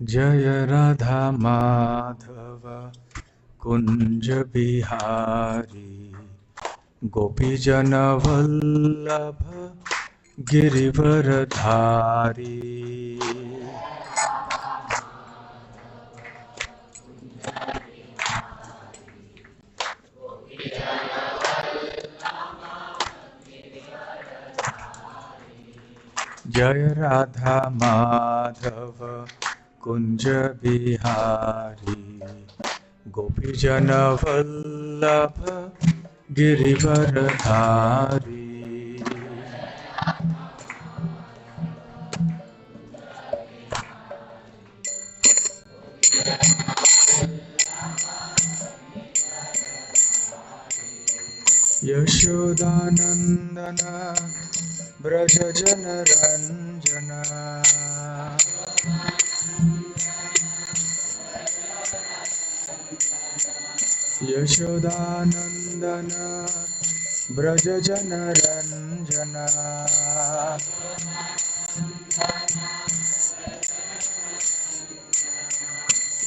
जय राधा माधव कुंज बिहारी गोपीजन वल्लभ गिरिवरधारी। जय राधा माधव कुंज बिहारी गोपीजन वल्लभ गिरिवरधारी। यशोदानंदन ब्रज जन रंजन यशोदानंदन ब्रज जन रंजन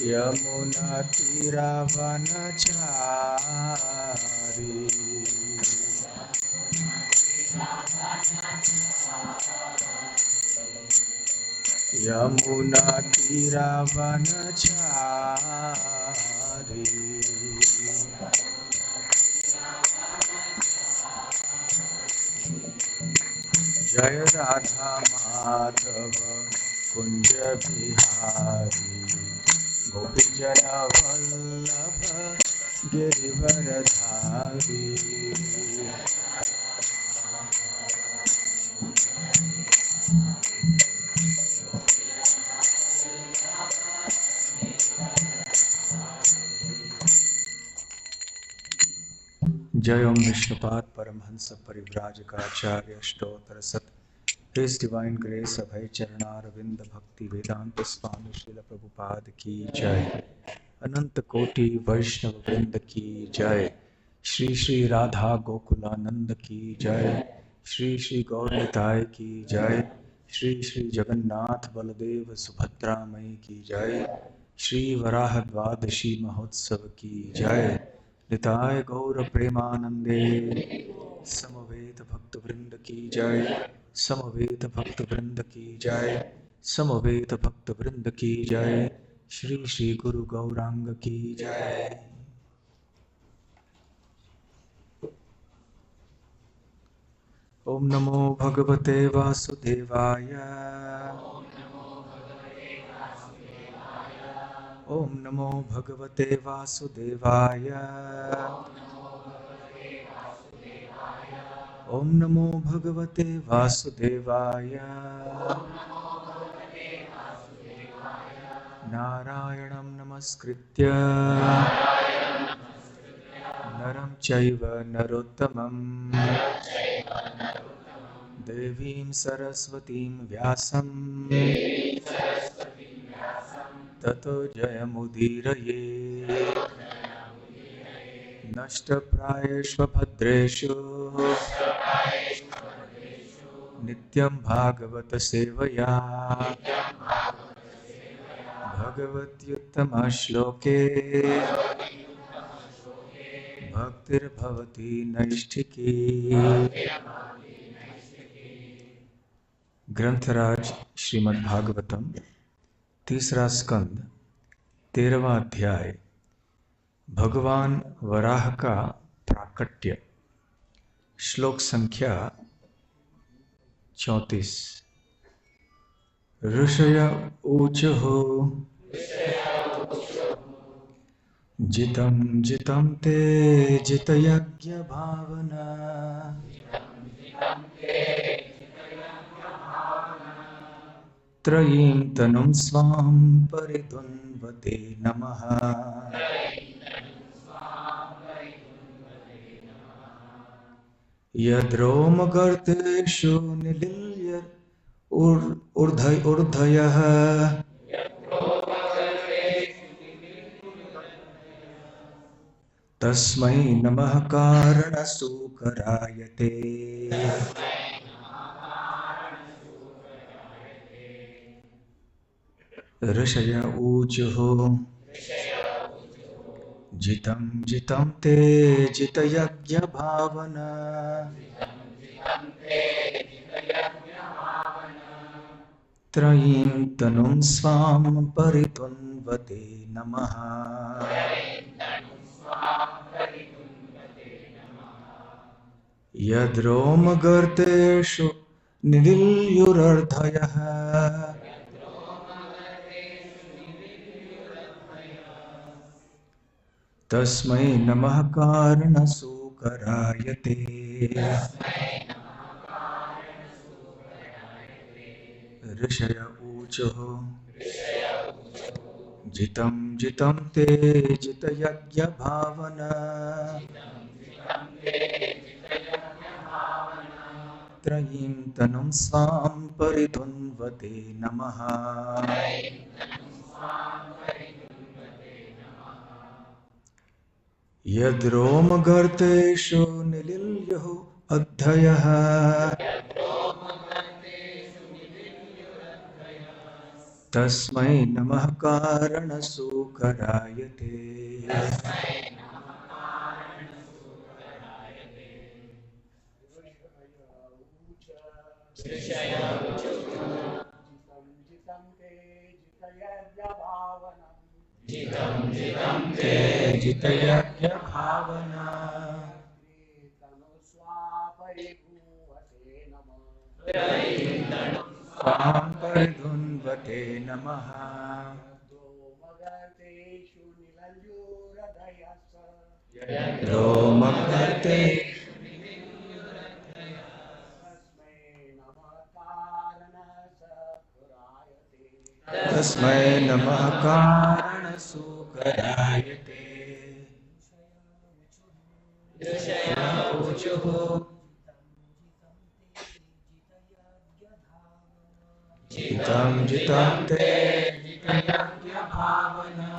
यमुना तीरावनचारी। यमुना तीरावनचारी। जय राधा माधव कुंज बिहारी गोपीजन वल्लभ गिरिवरधारी। जय ओम विष्णुपाद परमहंस परिव्राजकाचार्य अष्टोत्तर सत। His Divine Grace अभय चरणारविंद भक्ति वेदांत स्वामी श्रील प्रभुपाद की जय। अनंत कोटि वैष्णव वृंद की जय। श्री श्री राधा गोकुलानंद की जय। श्री श्री गौरनिताय की जय। श्री श्री जगन्नाथ बलदेव सुभद्रा मई की जय। श्री वराह द्वादशी महोत्सव की जय। निताय गौर प्रेमानंदे समवेत भक्त वृंद की जय। समवेत भक्त वृंद की जय। समवेत भक्त वृंद की जय। श्री श्री गुरु गौरांग की जय। ओम नमो भगवते वासुदेवाय। ओम नमो भगवते वासुदेवाय। ओम नमो भगवते वासुदेवाय। नारायणं नमस्कृत्य नरं चैव नरोत्तमं देवीं सरस्वतीं व्यासं ततो जयमुदीरये। नष्टप्रायेष्वभद्रेषु नित्यं भागवत सेवया भगवत्युत्तमश्लोके भक्तिर्भवति नैष्ठिकी। ग्रंथराज श्रीमद् भागवतम तीसरा स्कंद 13वां अध्याय भगवान वराह का प्राकट्य। श्लोक संख्या 34। ऋषय ऊचुः जितं जितं ते जितयज्ञ भावना त्रयीं तनुं स्वां परितुन्वते नमः। यद्रोमगर्तेषु निलील्य ऊर्ध्वयः तस्मै नमः कारणसूकराय ते। ऋषय ऊचुः जितं जितं ते जितयज्ञभावना त्रयीं तनुं स्वां परितुन्वते नमः। यद्रोमगर्तेषु निलिल्युरर्धयः तस्मै नमः कारणसूकराय ते। ऋषय ऊचुः जितं जितं ते जितयज्ञभावना त्रयीं तनुं स्वां परितुन्वते नमः। यद्रोमगर्तेषु निलिल्युः अद्धयः तस्मै नमः कारणसूकराय ते। जितयज्ञभावना स्वां परिधुन्वते नमः। रोमगर्ते तस्मै नमः कारणसूकराय ते। जितं जितं ते जितयज्ञभावना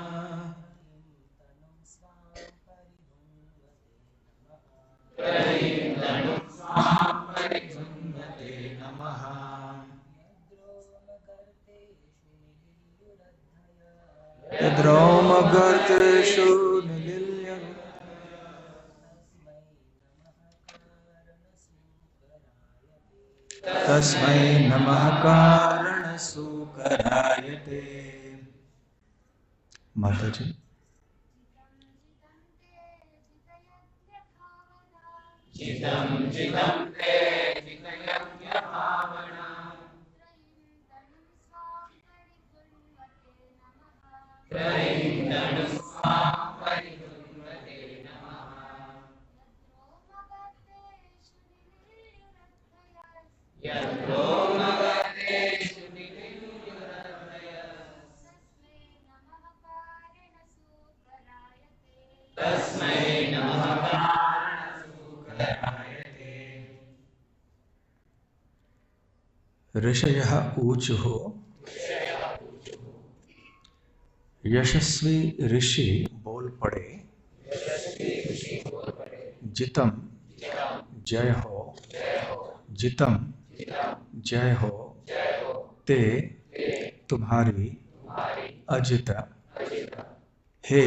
त्रयीं तनुं स्वां परितुन्वते नमः। यद्रोमगर्तेषु तस्मै नमः कारणसूकराय ते। माता जी जितं जितं ते जितयज्ञभावना त्रयीं तनुं स्वां परितुन्वते नमः। यद्रोमगर्तेषु तस्मै नमः कारणसूकराय ते। ऋषयः ऊचुः यशस्वी ऋषि बोल पड़े जितम जय हो जितम जय हो ते तुम्हारी अजित हे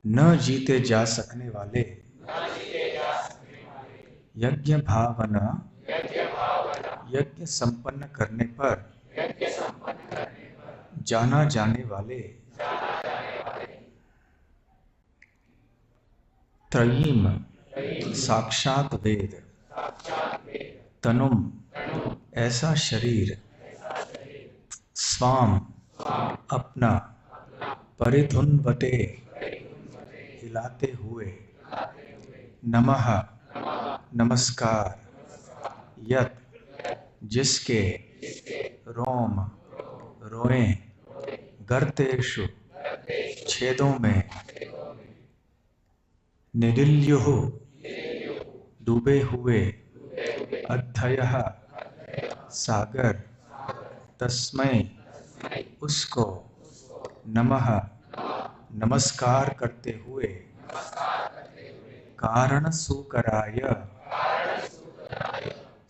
न जीते जा सकने वाले यज्ञ भावना यज्ञ संपन्न करने पर जाना जाने वाले त्रयीम साक्षात वेद तनुम ऐसा शरीर स्वाम अपना परिधुन्वते हिलाते हुए नमः नमस्कार यत जिसके रोम रोएं गर्तेषु छेदों में निडिल्युः डूबे हुए अद्धयः सागर तस्मै उसको नमः नमस्कार करते हुए कारण सूकराय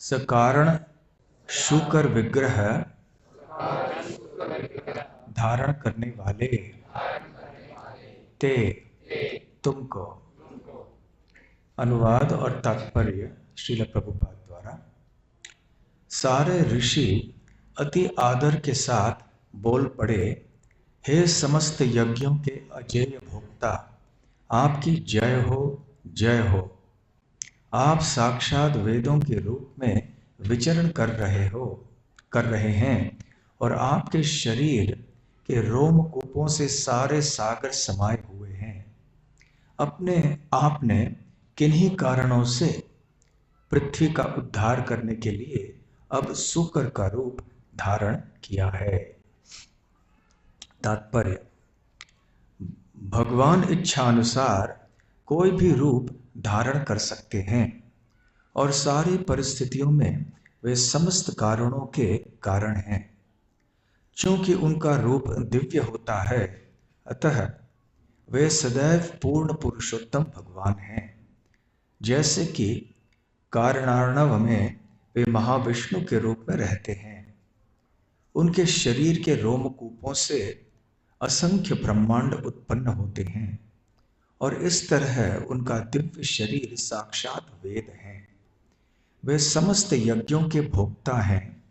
सकारण शूकर विग्रह धारण करने वाले ते तुमको। अनुवाद और तात्पर्य श्रील प्रभुपाद द्वारा। सारे ऋषि अति आदर के साथ बोल पड़े, हे समस्त यज्ञों के अजेय भोक्ता, आपकी जय हो, जय हो। आप साक्षात वेदों के रूप में विचरण कर रहे हैं और आपके शरीर के रोमकूपों से सारे सागर समाये हुए हैं। अपने आपने किन्हीं कारणों से पृथ्वी का उद्धार करने के लिए अब सूकर का रूप धारण किया है। तात्पर्य: भगवान इच्छा अनुसार कोई भी रूप धारण कर सकते हैं और सारी परिस्थितियों में वे समस्त कारणों के कारण हैं। चूंकि उनका रूप दिव्य होता है, अतः वे सदैव पूर्ण पुरुषोत्तम भगवान हैं। जैसे कि कारणार्णव में वे महाविष्णु के रूप में रहते हैं। उनके शरीर के रोमकूपों से असंख्य ब्रह्मांड उत्पन्न होते हैं और इस तरह उनका दिव्य शरीर साक्षात वेद है। वे समस्त यज्ञों के भोक्ता हैं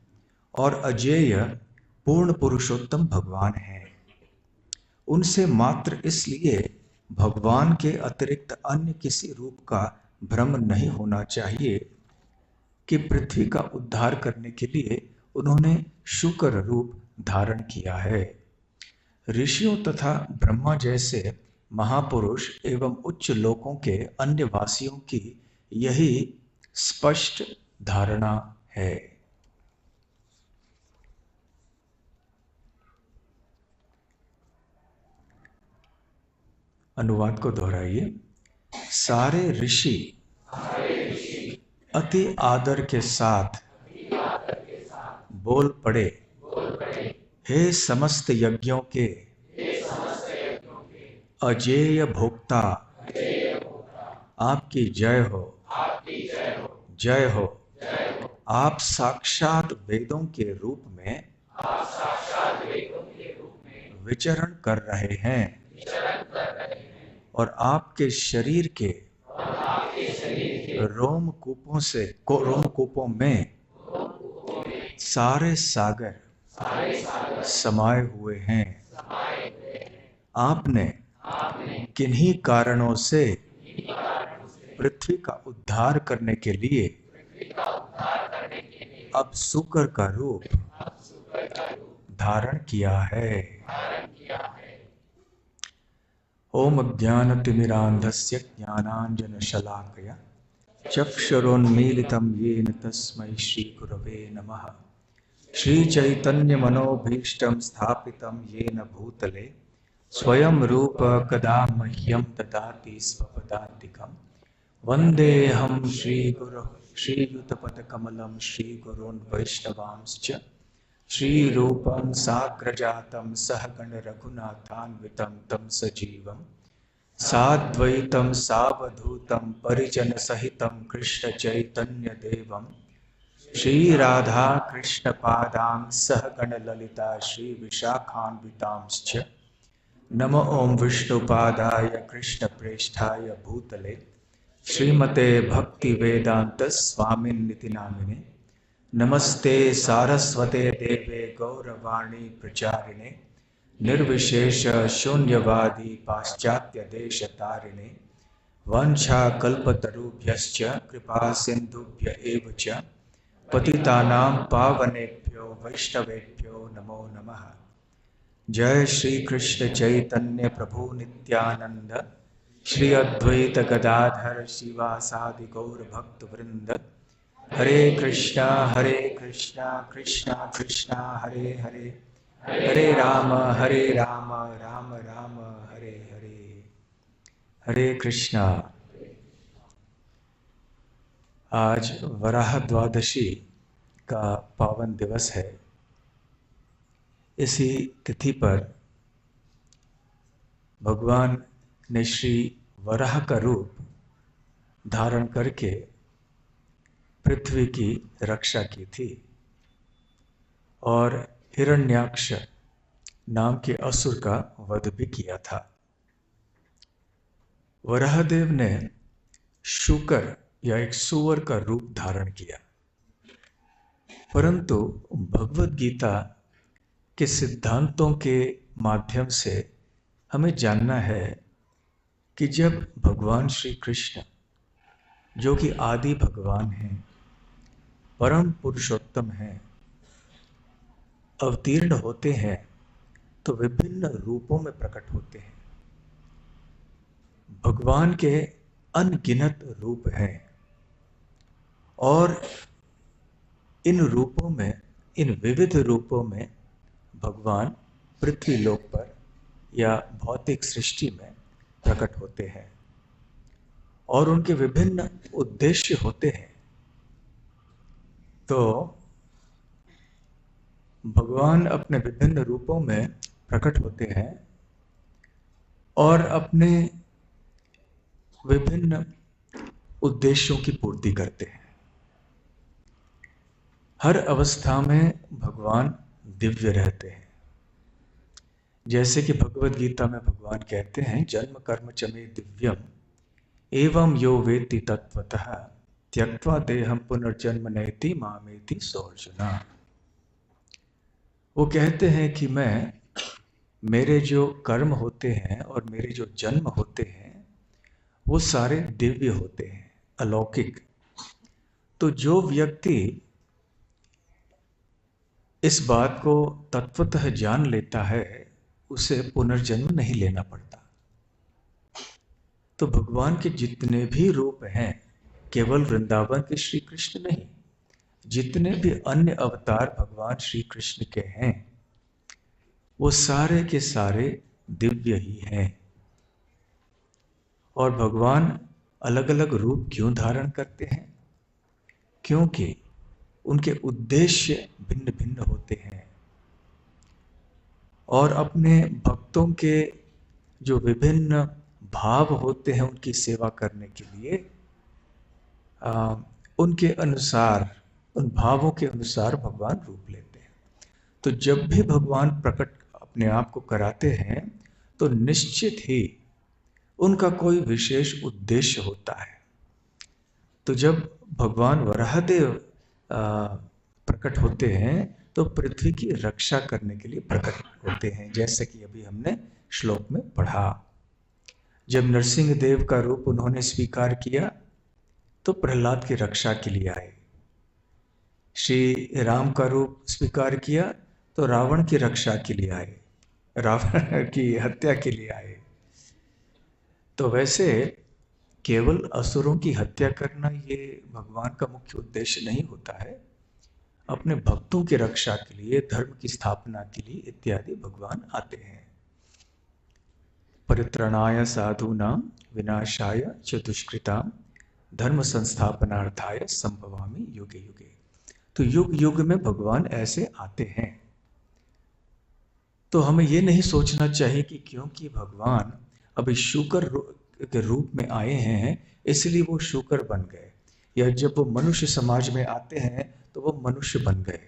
और अजेय पूर्ण पुरुषोत्तम भगवान हैं। उनसे मात्र इसलिए भगवान के अतिरिक्त अन्य किसी रूप का भ्रम नहीं होना चाहिए कि पृथ्वी का उद्धार करने के लिए उन्होंने शूकर रूप धारण किया है। ऋषियों तथा ब्रह्मा जैसे महापुरुष एवं उच्च लोकों के अन्य वासियों की यही स्पष्ट धारणा है। अनुवाद को दोहराइए। सारे ऋषि अति आदर के साथ बोल पड़े, हे समस्त यज्ञों के अजेय भोक्ता, आपकी जय हो, जय हो। आप साक्षात वेदों के रूप में विचरण कर रहे हैं और आपके शरीर के रोमकूपों में सारे सागर समाये हुए हैं। आपने किन्हीं कारणों से पृथ्वी का उद्धार करने के लिए अब सूकर का रूप धारण किया है। ओम ज्ञानतिमिरान्धस्य ज्ञानाञ्जनशलाकया चक्षुरुन्मीलितं येन तस्मै श्रीगुरवे नमः। श्रीचैतन्यमनोभीष्टं स्थापितं येन भूतले स्वयं रूप कदा मह्यं ददाति स्वपदान्तिकं। वन्देऽहं श्रीगुरुं श्रीयुतपदकमलं श्रीगुरून् वैष्णवांश्च श्रीरूपं साग्रजातं सहगण रघुनाथान्वितं तं सजीवं साद्वैतं सावधूतं परिजनसहितं कृष्ण चैतन्य देवं श्रीराधा कृष्णपादां सहगण ललिता श्रीविशाखान्वितांश्च। नमो ओं विष्णुपादाय कृष्णप्रेष्ठाय भूतले श्रीमते भक्तिवेदांत स्वामिन्निति नामिने। नमस्ते सारस्वते देवे गौरवाणी प्रचारिणे निर्विशेष शून्यवादी पाश्चात्य देश तारिणे। वंशाकल्पतरुभ्यश्च कृपा सिन्धुभ्य एव च पतितानां पावनेभ्यो वैष्णवेभ्यो नमो नमः। जय श्री कृष्ण चैतन्य प्रभु नित्यानंद श्री अद्वैत गदाधर शिवासादि गौर भक्त वृंद। हरे कृष्णा कृष्णा कृष्णा हरे हरे, हरे राम राम राम हरे हरे। हरे कृष्णा। आज वराह द्वादशी का पावन दिवस है। इसी तिथि पर भगवान ने श्री वराह का रूप धारण करके पृथ्वी की रक्षा की थी और हिरण्याक्ष नाम के असुर का वध भी किया था। वराहदेव ने शूकर या एक सुअर का रूप धारण किया, परंतु भगवद गीता के सिद्धांतों के माध्यम से हमें जानना है कि जब भगवान श्री कृष्ण, जो कि आदि भगवान हैं, परम पुरुषोत्तम हैं, अवतीर्ण होते हैं तो विभिन्न रूपों में प्रकट होते हैं। भगवान के अनगिनत रूप हैं और इन रूपों में, इन विविध रूपों में भगवान पृथ्वी लोक पर या भौतिक सृष्टि में प्रकट होते हैं और उनके विभिन्न उद्देश्य होते हैं। तो भगवान अपने विभिन्न रूपों में प्रकट होते हैं और अपने विभिन्न उद्देश्यों की पूर्ति करते हैं। हर अवस्था में भगवान दिव्य रहते हैं। जैसे कि भगवद गीता में भगवान कहते हैं, जन्म कर्म च मे दिव्यम एवं यो वेत्ति तत्वतः त्यक्त्वा देहम पुनर्जन्म नैति मामेति सोऽर्जुन। वो कहते हैं कि मेरे जो कर्म होते हैं और मेरे जो जन्म होते हैं वो सारे दिव्य होते हैं, अलौकिक। तो जो व्यक्ति इस बात को तत्वतः जान लेता है उसे पुनर्जन्म नहीं लेना पड़ता। तो भगवान के जितने भी रूप हैं, केवल वृंदावन के श्री कृष्ण नहीं, जितने भी अन्य अवतार भगवान श्री कृष्ण के हैं वो सारे के सारे दिव्य ही हैं। और भगवान अलग अलग रूप क्यों धारण करते हैं? क्योंकि उनके उद्देश्य भिन्न भिन्न होते हैं और अपने भक्तों के जो विभिन्न भाव होते हैं उनकी सेवा करने के लिए उनके अनुसार, उन भावों के अनुसार भगवान रूप लेते हैं। तो जब भी भगवान प्रकट अपने आप को कराते हैं तो निश्चित ही उनका कोई विशेष उद्देश्य होता है। तो जब भगवान वराहदेव प्रकट होते हैं तो पृथ्वी की रक्षा करने के लिए प्रकट होते हैं, जैसे कि अभी हमने श्लोक में पढ़ा। जब नरसिंह देव का रूप उन्होंने स्वीकार किया तो प्रहलाद की रक्षा के लिए आए। श्री राम का रूप स्वीकार किया तो रावण की रक्षा के लिए आए, रावण की हत्या के लिए आए। तो वैसे केवल असुरों की हत्या करना ये भगवान का मुख्य उद्देश्य नहीं होता है। अपने भक्तों की रक्षा के लिए, धर्म की स्थापना के लिए इत्यादि भगवान आते हैं। परित्राणाय साधूनां विनाशाय च दुष्कृतां धर्म संस्थापनार्थाय संभवामि युगे युगे। तो युग युग में भगवान ऐसे आते हैं। तो हमें ये नहीं सोचना चाहिए कि क्योंकि भगवान अभी शूकर के रूप में आए हैं इसलिए वो शूकर बन गए, या जब वो मनुष्य समाज में आते हैं तो वो मनुष्य बन गए।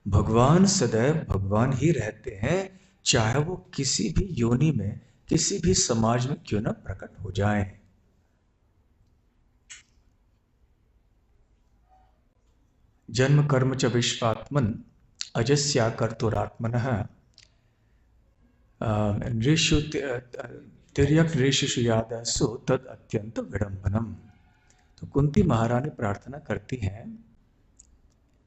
भगवान सदैव भगवान ही रहते हैं, चाहे वो किसी भी योनि में, किसी भी समाज में क्यों न प्रकट हो जाएं। जन्म कर्म च विश्वात्मन अजस्या कर्तुरात्मनः नृषु तिर्यक ऋषिषु यादसु तद अत्यंत विडंबनम। तो कुंती महारानी प्रार्थना करती हैं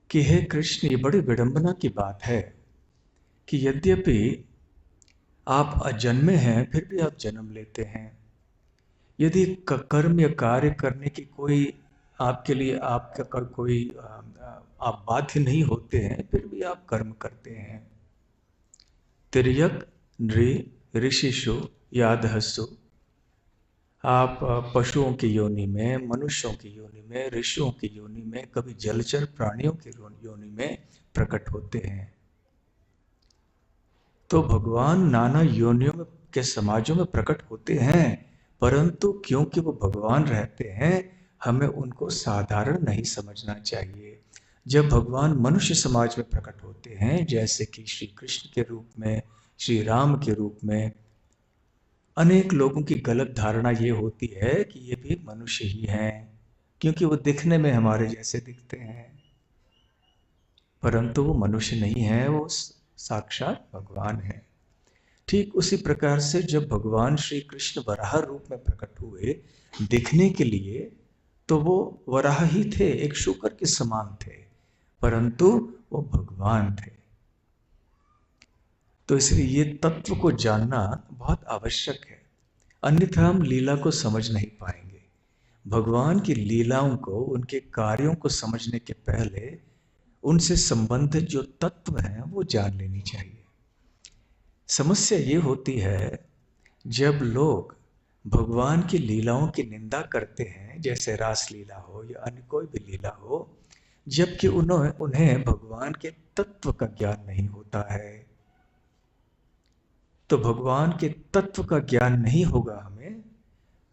कि हे कृष्ण, ये बड़ी विडंबना की बात है कि यद्यपि आप अजन्मे हैं फिर भी आप जन्म लेते हैं। यदि कर्म या कार्य करने की कोई आपके लिए आपका कोई आप बाध्य नहीं होते हैं फिर भी आप कर्म करते हैं। तिर्यक नृ ऋषिषु यादहसु, आप पशुओं की योनि में, मनुष्यों की योनि में, ऋषियों की योनि में, कभी जलचर प्राणियों की योनि में प्रकट होते हैं। तो भगवान नाना योनियों के समाजों में प्रकट होते हैं, परंतु क्योंकि वो भगवान रहते हैं हमें उनको साधारण नहीं समझना चाहिए। जब भगवान मनुष्य समाज में प्रकट होते हैं, जैसे कि श्री कृष्ण के रूप में, श्री राम के रूप में, अनेक लोगों की गलत धारणा ये होती है कि ये भी मनुष्य ही हैं, क्योंकि वो दिखने में हमारे जैसे दिखते हैं, परंतु वो मनुष्य नहीं है, वो साक्षात भगवान है। ठीक उसी प्रकार से जब भगवान श्री कृष्ण वराह रूप में प्रकट हुए दिखने के लिए, तो वो वराह ही थे, एक शूकर के समान थे, परंतु वो भगवान थे। तो इसलिए ये तत्व को जानना बहुत आवश्यक है, अन्यथा हम लीला को समझ नहीं पाएंगे। भगवान की लीलाओं को, उनके कार्यों को समझने के पहले उनसे संबंधित जो तत्व हैं वो जान लेनी चाहिए। समस्या ये होती है जब लोग भगवान की लीलाओं की निंदा करते हैं, जैसे रास लीला हो या अन्य कोई भी लीला हो, जबकि उन्हें भगवान के तत्व का ज्ञान नहीं होता है। तो भगवान के तत्व का ज्ञान नहीं होगा हमें,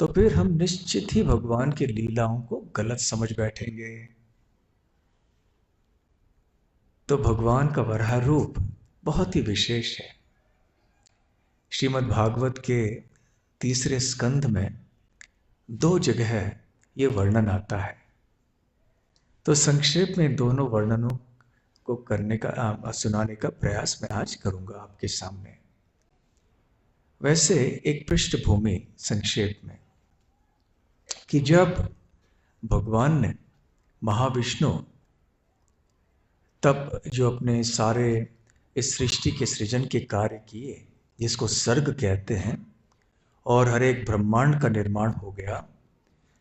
तो फिर हम निश्चित ही भगवान की लीलाओं को गलत समझ बैठेंगे। तो भगवान का वराह रूप बहुत ही विशेष है। श्रीमद् भागवत के 3 स्कंध में 2 जगह ये वर्णन आता है। तो संक्षेप में दोनों वर्णनों को सुनाने का प्रयास मैं आज करूंगा आपके सामने। वैसे एक पृष्ठभूमि संक्षेप में, कि जब भगवान ने, महाविष्णु, तब जो अपने सारे इस सृष्टि के सृजन के कार्य किए, जिसको सर्ग कहते हैं, और हर एक ब्रह्मांड का निर्माण हो गया,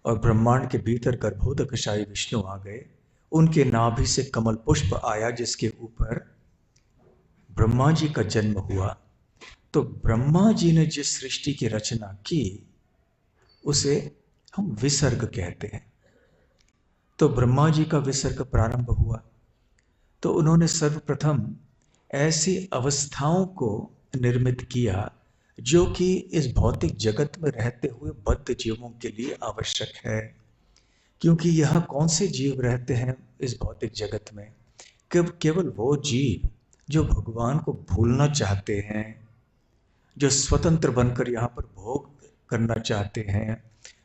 और ब्रह्मांड के भीतर गर्भोदकशायी विष्णु आ गए, उनके नाभि से कमल पुष्प आया जिसके ऊपर ब्रह्मा जी का जन्म हुआ। तो ब्रह्मा जी ने जिस सृष्टि की रचना की उसे हम विसर्ग कहते हैं। तो ब्रह्मा जी का विसर्ग प्रारंभ हुआ, तो उन्होंने सर्वप्रथम ऐसी अवस्थाओं को निर्मित किया जो कि इस भौतिक जगत में रहते हुए बद्ध जीवों के लिए आवश्यक है। क्योंकि यहाँ कौन से जीव रहते हैं इस भौतिक जगत में? केवल वो जीव जो भगवान को भूलना चाहते हैं, जो स्वतंत्र बनकर यहाँ पर भोग करना चाहते हैं।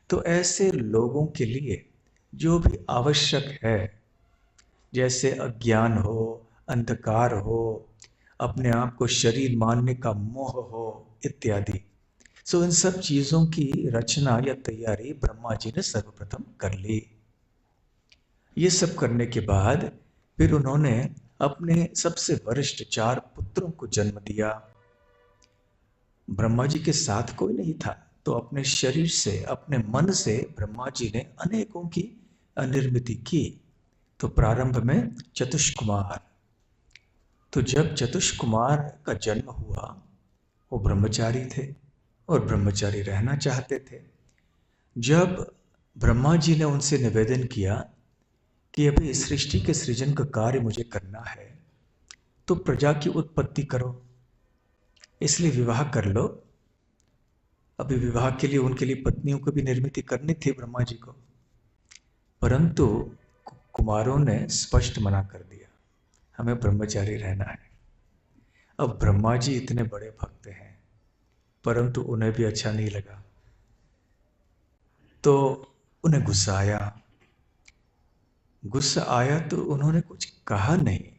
तो ऐसे लोगों के लिए जो भी आवश्यक है, जैसे अज्ञान हो, अंधकार हो, अपने आप को शरीर मानने का मोह हो, इत्यादि, सो इन सब चीजों की रचना या तैयारी ब्रह्मा जी ने सर्वप्रथम कर ली। ये सब करने के बाद फिर उन्होंने अपने सबसे वरिष्ठ 4 पुत्रों को जन्म दिया। ब्रह्मा जी के साथ कोई नहीं था, तो अपने शरीर से, अपने मन से ब्रह्मा जी ने अनेकों की निर्मिति की। तो प्रारंभ में चतुष्कुमार, तो जब चतुष्कुमार का जन्म हुआ, वो ब्रह्मचारी थे और ब्रह्मचारी रहना चाहते थे। जब ब्रह्मा जी ने उनसे निवेदन किया कि अभी इस सृष्टि के सृजन का कार्य मुझे करना है, तो प्रजा की उत्पत्ति करो, इसलिए विवाह कर लो। अभी विवाह के लिए उनके लिए पत्नियों को भी निर्मित करनी थी ब्रह्मा जी को, परंतु कुमारों ने स्पष्ट मना कर दिया, हमें ब्रह्मचारी रहना है। अब ब्रह्मा जी इतने बड़े भक्त हैं, परंतु उन्हें भी अच्छा नहीं लगा, तो उन्हें गुस्सा आया। तो उन्होंने कुछ कहा नहीं,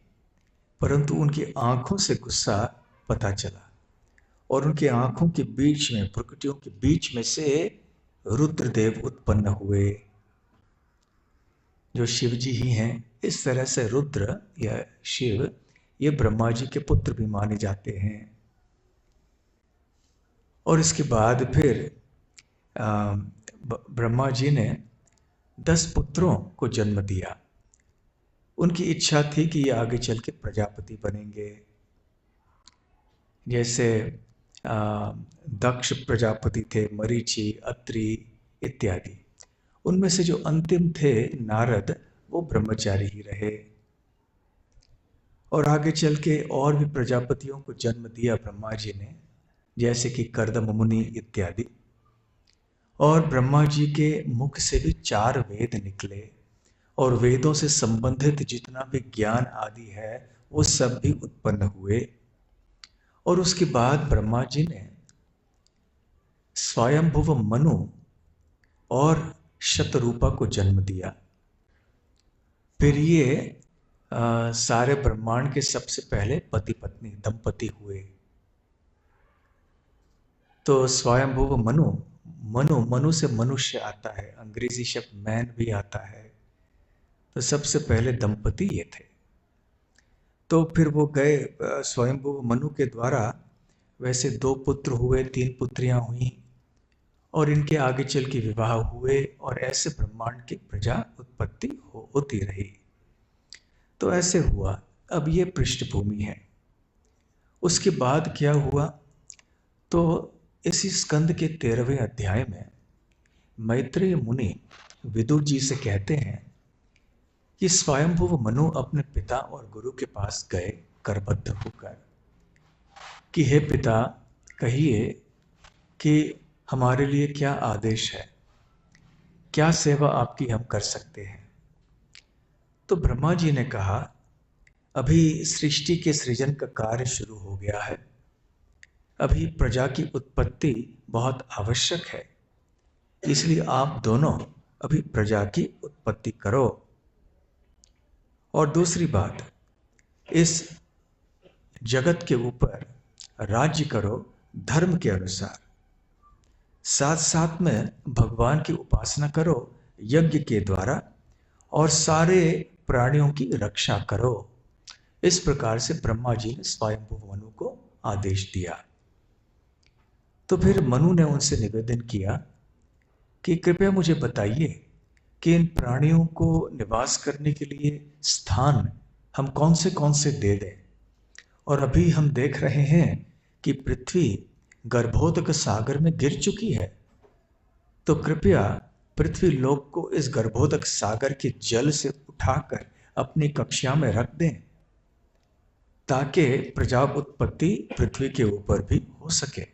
परंतु उनकी आंखों से गुस्सा पता चला, और उनकी आंखों के बीच में, प्रकृतियों के बीच में से रुद्रदेव उत्पन्न हुए, जो शिव जी ही हैं। इस तरह से रुद्र या शिव, ये ब्रह्मा जी के पुत्र भी माने जाते हैं। और इसके बाद फिर ब्रह्मा जी ने 10 पुत्रों को जन्म दिया। उनकी इच्छा थी कि ये आगे चल के प्रजापति बनेंगे। जैसे दक्ष प्रजापति थे, मरीचि, अत्रि इत्यादि। उनमें से जो अंतिम थे नारद, वो ब्रह्मचारी ही रहे। और आगे चल के और भी प्रजापतियों को जन्म दिया ब्रह्मा जी ने, जैसे कि कर्दम मुनि इत्यादि। और ब्रह्मा जी के मुख से भी 4 वेद निकले, और वेदों से संबंधित जितना भी ज्ञान आदि है वो सब भी उत्पन्न हुए। और उसके बाद ब्रह्मा जी ने स्वयंभुव मनु और शतरूपा को जन्म दिया। फिर ये सारे ब्रह्मांड के सबसे पहले पति पत्नी दंपति हुए। तो स्वयंभुव मनु, मनु से मनुष्य आता है, अंग्रेजी शब्द मैन भी आता है। तो सबसे पहले दंपति ये थे। तो फिर वो गए स्वयंभुव मनु के द्वारा, वैसे 2 पुत्र हुए, 3 पुत्रियां हुई और इनके आगे चल के विवाह हुए और ऐसे ब्रह्मांड की प्रजा उत्पत्ति होती रही। तो ऐसे हुआ। अब ये पृष्ठभूमि है। उसके बाद क्या हुआ, तो इसी स्कंद के 13वें अध्याय में मैत्रेय मुनि विदुर जी से कहते हैं कि स्वयंभुव मनु अपने पिता और गुरु के पास गए करबद्ध होकर कि हे पिता, कहिए कि हमारे लिए क्या आदेश है, क्या सेवा आपकी हम कर सकते हैं। तो ब्रह्मा जी ने कहा, अभी सृष्टि के सृजन का कार्य शुरू हो गया है, अभी प्रजा की उत्पत्ति बहुत आवश्यक है, इसलिए आप दोनों अभी प्रजा की उत्पत्ति करो। और दूसरी बात, इस जगत के ऊपर राज्य करो धर्म के अनुसार, साथ साथ में भगवान की उपासना करो यज्ञ के द्वारा और सारे प्राणियों की रक्षा करो। इस प्रकार से ब्रह्मा जी ने स्वयंभुव मनु को आदेश दिया। तो फिर मनु ने उनसे निवेदन किया कि कृपया मुझे बताइए कि इन प्राणियों को निवास करने के लिए स्थान हम कौन से दे दें। और अभी हम देख रहे हैं कि पृथ्वी गर्भोदक सागर में गिर चुकी है, तो कृपया पृथ्वी लोक को इस गर्भोदक सागर के जल से उठाकर अपनी कक्षा में रख दें, ताकि प्रजा उत्पत्ति पृथ्वी के ऊपर भी हो सके।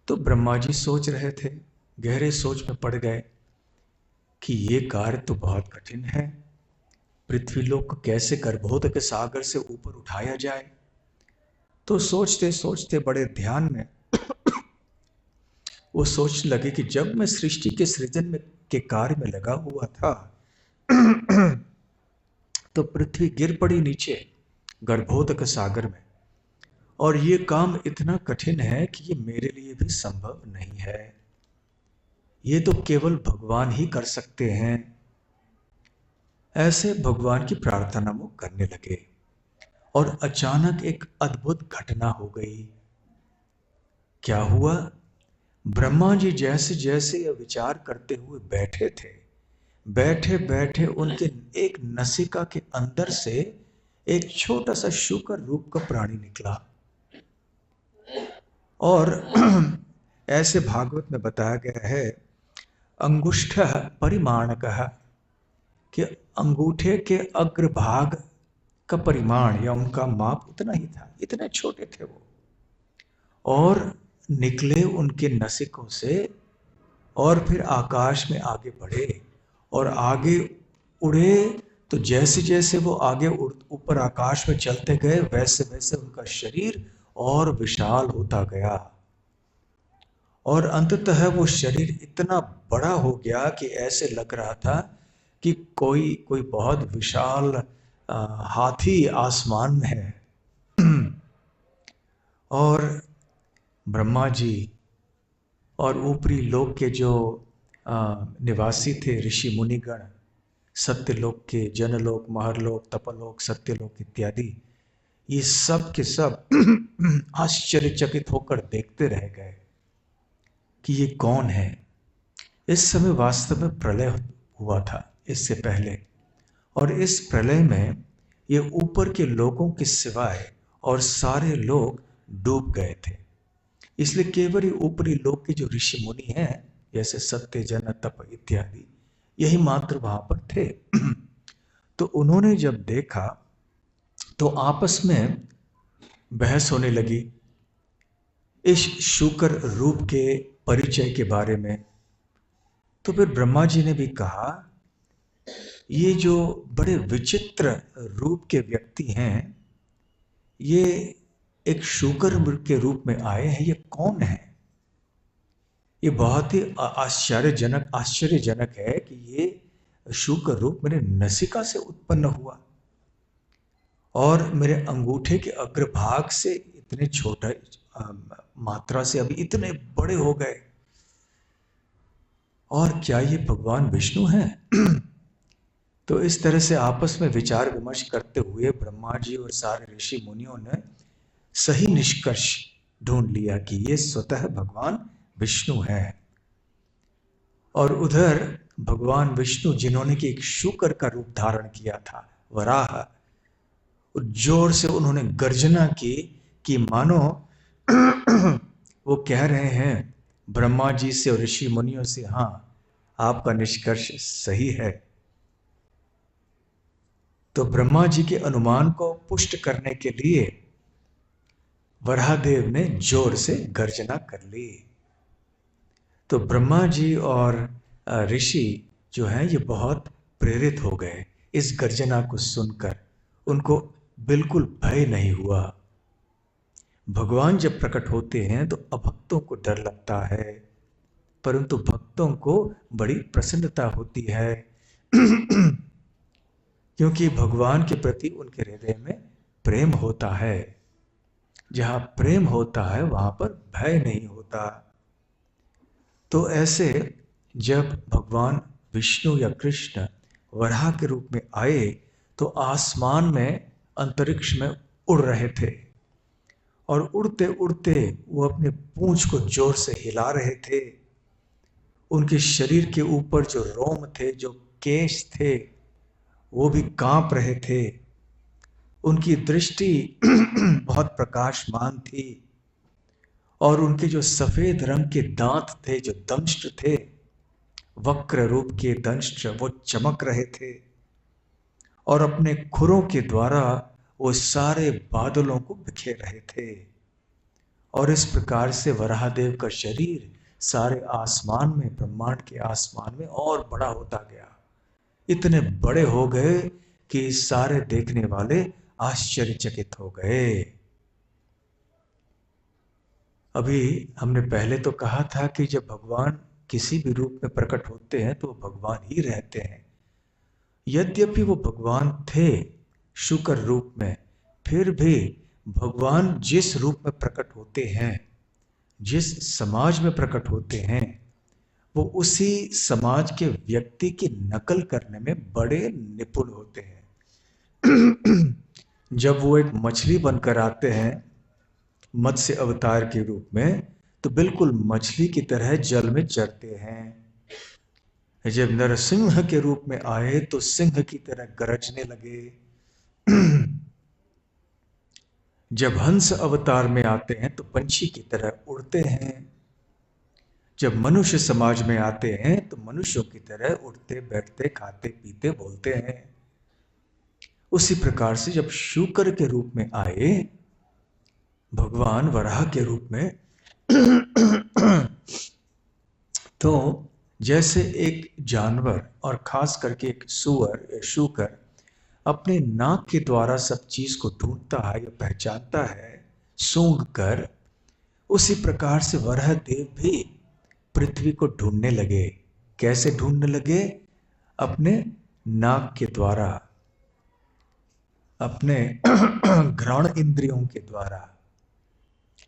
तो ब्रह्मा जी सोच रहे थे, गहरे सोच में पड़ गए कि ये कार्य तो बहुत कठिन है, पृथ्वी लोक को कैसे गर्भोदक सागर से ऊपर उठाया जाए। तो सोचते सोचते बड़े ध्यान में वो सोचने लगे कि जब मैं सृष्टि के सृजन में के कार्य में लगा हुआ था तो पृथ्वी गिर पड़ी नीचे गर्भोदक सागर में, और ये काम इतना कठिन है कि ये मेरे लिए भी संभव नहीं है, ये तो केवल भगवान ही कर सकते हैं। ऐसे भगवान की प्रार्थना वो करने लगे और अचानक एक अद्भुत घटना हो गई। क्या हुआ, ब्रह्मा जी जैसे जैसे यह विचार करते हुए बैठे थे, बैठे बैठे उनके एक नसिका के अंदर से एक छोटा सा शूकर रूप का प्राणी निकला। और ऐसे भागवत में बताया गया है, अंगुष्ठ परिमाणकः, कि अंगूठे के अग्रभाग का परिमाण या उनका माप उतना ही था, इतने छोटे थे वो, और निकले उनके नसिकों से और फिर आकाश में आगे बढ़े और आगे उड़े। तो जैसे जैसे वो आगे ऊपर आकाश में चलते गए वैसे वैसे उनका शरीर और विशाल होता गया, और अंततः वो शरीर इतना बड़ा हो गया कि ऐसे लग रहा था कि कोई बहुत विशाल हाथी आसमान में है। और ब्रह्मा जी और ऊपरी लोक के जो निवासी थे, ऋषि मुनिगण, सत्यलोक के जनलोक, महरलोक, तपलोक, सत्यलोक इत्यादि, ये सब के सब आश्चर्यचकित होकर देखते रह गए कि ये कौन है। इस समय वास्तव में प्रलय हुआ था इससे पहले, और इस प्रलय में ये ऊपर के लोगों के सिवाय और सारे लोग डूब गए थे। इसलिए केवल ही ऊपरी लोक के जो ऋषि मुनि हैं, जैसे सत्य, जन, तप इत्यादि, यही मात्र वहां पर थे। तो उन्होंने जब देखा तो आपस में बहस होने लगी इस शूकर रूप के परिचय के बारे में। तो फिर ब्रह्मा जी ने भी कहा ये जो बड़े विचित्र रूप के व्यक्ति हैं, ये एक शूकर के रूप में आए हैं, ये कौन है? ये बहुत ही आश्चर्यजनक है कि ये शूकर रूप मेरे नसिका से उत्पन्न हुआ और मेरे अंगूठे के अग्रभाग से इतने छोटे मात्रा से अभी इतने बड़े हो गए। और क्या ये भगवान विष्णु हैं? तो इस तरह से आपस में विचार विमर्श करते हुए ब्रह्मा जी और सारे ऋषि मुनियों ने सही निष्कर्ष ढूंढ लिया कि ये स्वतः भगवान विष्णु हैं। और उधर भगवान विष्णु जिन्होंने कि एक शूकर का रूप धारण किया था, वराह, जोर से उन्होंने गर्जना की कि मानो वो कह रहे हैं ब्रह्मा जी से और ऋषि मुनियों से, हाँ आपका निष्कर्ष सही है। तो ब्रह्मा जी के अनुमान को पुष्ट करने के लिए वराहदेव ने जोर से गर्जना कर ली। तो ब्रह्मा जी और ऋषि जो हैं ये बहुत प्रेरित हो गए इस गर्जना को सुनकर। उनको बिल्कुल भय नहीं हुआ। भगवान जब प्रकट होते हैं तो अभक्तों को डर लगता है, परंतु भक्तों को बड़ी प्रसन्नता होती है क्योंकि भगवान के प्रति उनके हृदय में प्रेम होता है। जहां प्रेम होता है वहां पर भय नहीं होता। तो ऐसे जब भगवान विष्णु या कृष्ण वराह के रूप में आए तो आसमान में, अंतरिक्ष में उड़ रहे थे और उड़ते उड़ते वो अपने पूंछ को जोर से हिला रहे थे। उनके शरीर के ऊपर जो रोम थे, जो केश थे, वो भी कांप रहे थे। उनकी दृष्टि बहुत प्रकाशमान थी और उनके जो सफेद रंग के दांत थे, जो दंष्ट थे, वक्र रूप के दंष्ट, वो चमक रहे थे और अपने खुरों के द्वारा वो सारे बादलों को बिखेर रहे थे। और इस प्रकार से वराहदेव का शरीर सारे आसमान में, ब्रह्मांड के आसमान में और बड़ा होता गया। इतने बड़े हो गए कि सारे देखने वाले आश्चर्यचकित हो गए। अभी हमने पहले तो कहा था कि जब भगवान किसी भी रूप में प्रकट होते हैं तो भगवान ही रहते हैं। यद्यपि वो भगवान थे शूकर रूप में, फिर भी भगवान जिस रूप में प्रकट होते हैं, जिस समाज में प्रकट होते हैं, वो उसी समाज के व्यक्ति की नकल करने में बड़े निपुण होते हैं। जब वो एक मछली बनकर आते हैं मत्स्य अवतार के रूप में, तो बिल्कुल मछली की तरह जल में चरते हैं। जब नरसिंह के रूप में आए तो सिंह की तरह गरजने लगे। जब हंस अवतार में आते हैं तो पंछी की तरह उड़ते हैं। जब मनुष्य समाज में आते हैं तो मनुष्यों की तरह उठते बैठते खाते पीते बोलते हैं। उसी प्रकार से जब शूकर के रूप में आए भगवान वराह के रूप में, तो जैसे एक जानवर और खास करके एक सुअर या शूकर अपने नाक के द्वारा सब चीज को ढूंढता है या पहचानता है सूंघ कर, उसी प्रकार से वराहदेव भी पृथ्वी को ढूंढने लगे। कैसे ढूंढने लगे? अपने नाक के द्वारा, अपने घ्राण इंद्रियों के द्वारा,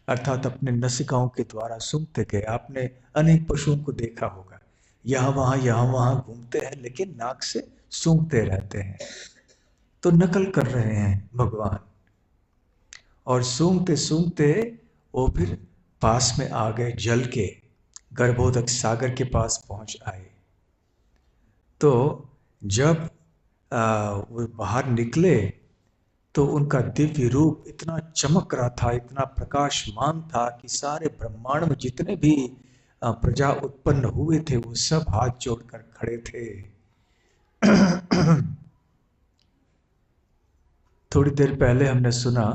अर्थात अपने नसिकाओं के द्वारा सूंघते गए। आपने अनेक पशुओं को देखा होगा, यहां वहां घूमते हैं लेकिन नाक से सूंघते रहते हैं। तो नकल कर रहे हैं भगवान। और सूंघते सूंघते वो फिर पास में आ गए, जल के गर्भोदक सागर के पास पहुंच आए। तो जब वो बाहर निकले तो उनका दिव्य रूप इतना चमक रहा था, इतना प्रकाशमान था कि सारे ब्रह्मांड में जितने भी प्रजा उत्पन्न हुए थे वो सब हाथ जोड़कर खड़े थे। थोड़ी देर पहले हमने सुना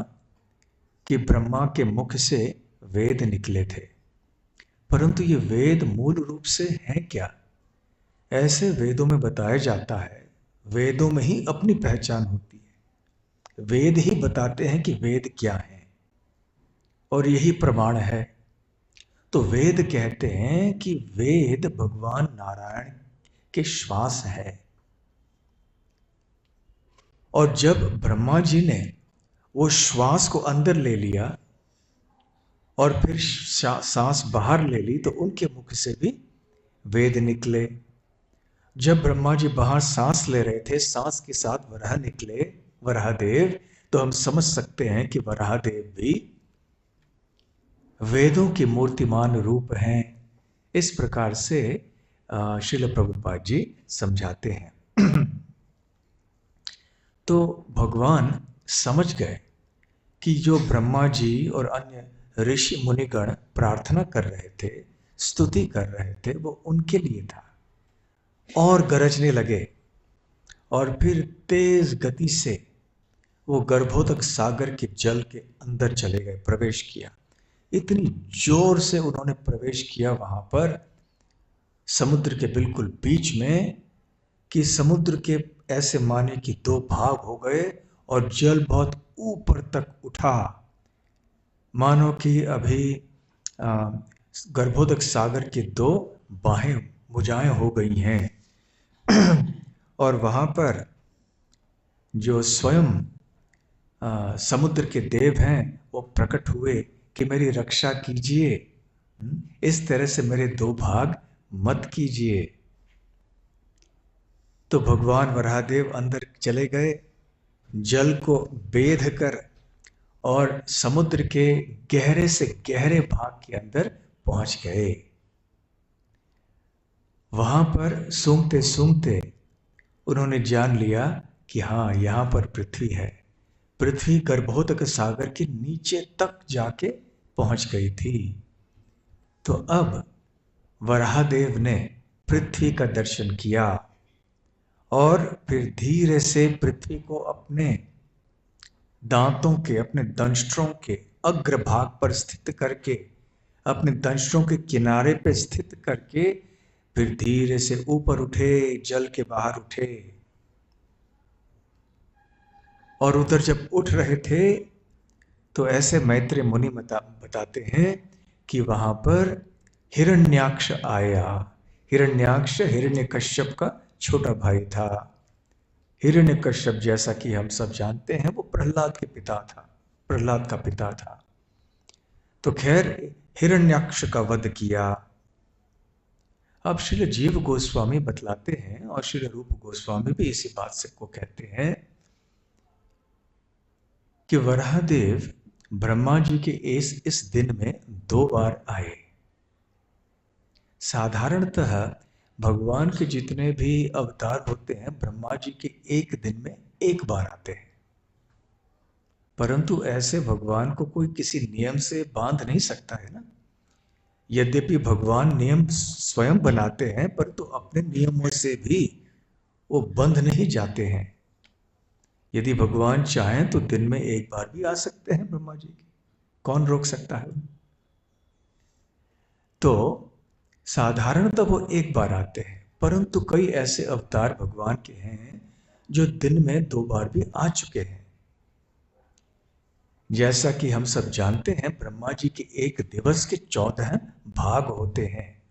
कि ब्रह्मा के मुख से वेद निकले थे, परंतु ये वेद मूल रूप से हैं क्या? ऐसे वेदों में बताया जाता है, वेदों में ही अपनी पहचान होती है। वेद ही बताते हैं कि वेद क्या है और यही प्रमाण है। तो वेद कहते हैं कि वेद भगवान नारायण के श्वास है। और जब ब्रह्मा जी ने वो श्वास को अंदर ले लिया और फिर सांस बाहर ले ली तो उनके मुख से भी वेद निकले। जब ब्रह्मा जी बाहर सांस ले रहे थे, सांस के साथ वराह निकले, वराहदेव, तो हम समझ सकते हैं कि वराहदेव भी वेदों की मूर्तिमान रूप हैं। इस प्रकार से श्रील प्रभुपाद जी समझाते हैं। तो भगवान समझ गए कि जो ब्रह्मा जी और अन्य ऋषि मुनिगण प्रार्थना कर रहे थे, स्तुति कर रहे थे, वो उनके लिए था। और गरजने लगे और फिर तेज गति से वो गर्भोदक सागर के जल के अंदर चले गए, प्रवेश किया। इतनी जोर से उन्होंने प्रवेश किया वहां पर समुद्र के बिल्कुल बीच में कि समुद्र के ऐसे माने कि दो भाग हो गए और जल बहुत ऊपर तक उठा, मानो कि अभी गर्भोदक सागर के दो बाहें भुजाएं हो गई हैं। और वहां पर जो स्वयं समुद्र के देव हैं वो प्रकट हुए कि मेरी रक्षा कीजिए, इस तरह से मेरे दो भाग मत कीजिए। तो भगवान वराहदेव अंदर चले गए, जल को बेध कर और समुद्र के गहरे से गहरे भाग के अंदर पहुंच गए। वहां पर सूंघते सूंघते उन्होंने जान लिया कि हाँ, यहां पर पृथ्वी है। पृथ्वी गर्भोदक सागर के नीचे तक जाके पहुंच गई थी। तो अब वराहदेव ने पृथ्वी का दर्शन किया और फिर धीरे से पृथ्वी को अपने दांतों के, अपने दंष्ट्रों के अग्रभाग पर स्थित करके, अपने दंष्ट्रों के किनारे पर स्थित करके फिर धीरे से ऊपर उठे, जल के बाहर उठे। और उधर जब उठ रहे थे तो ऐसे मैत्रेय मुनि बताते हैं कि वहां पर हिरण्याक्ष आया। हिरण्याक्ष हिरण्यकश्यप का छोटा भाई था। हिरण्यकश्यप, जैसा कि हम सब जानते हैं, वो प्रहलाद के पिता था, प्रहलाद का पिता था। तो खैर हिरण्याक्ष का वध किया। अब श्री जीव गोस्वामी बतलाते हैं और श्री रूप गोस्वामी भी इसी बात से को कहते हैं कि वराहदेव ब्रह्मा जी के इस दिन में 2 बार आए। साधारणतः भगवान के जितने भी अवतार होते हैं ब्रह्मा जी के एक दिन में 1 बार आते हैं, परंतु ऐसे भगवान को कोई किसी नियम से बांध नहीं सकता है ना। यद्यपि भगवान नियम स्वयं बनाते हैं, परंतु अपने नियमों से भी वो बंध नहीं जाते हैं। यदि भगवान चाहें तो दिन में 1 बार भी आ सकते हैं ब्रह्मा जी की, कौन रोक सकता है। तो साधारणतः वो 1 बार आते हैं, परंतु कई ऐसे अवतार भगवान के हैं जो दिन में 2 बार भी आ चुके हैं। जैसा कि हम सब जानते हैं, ब्रह्मा जी के एक दिवस के 14 भाग होते हैं।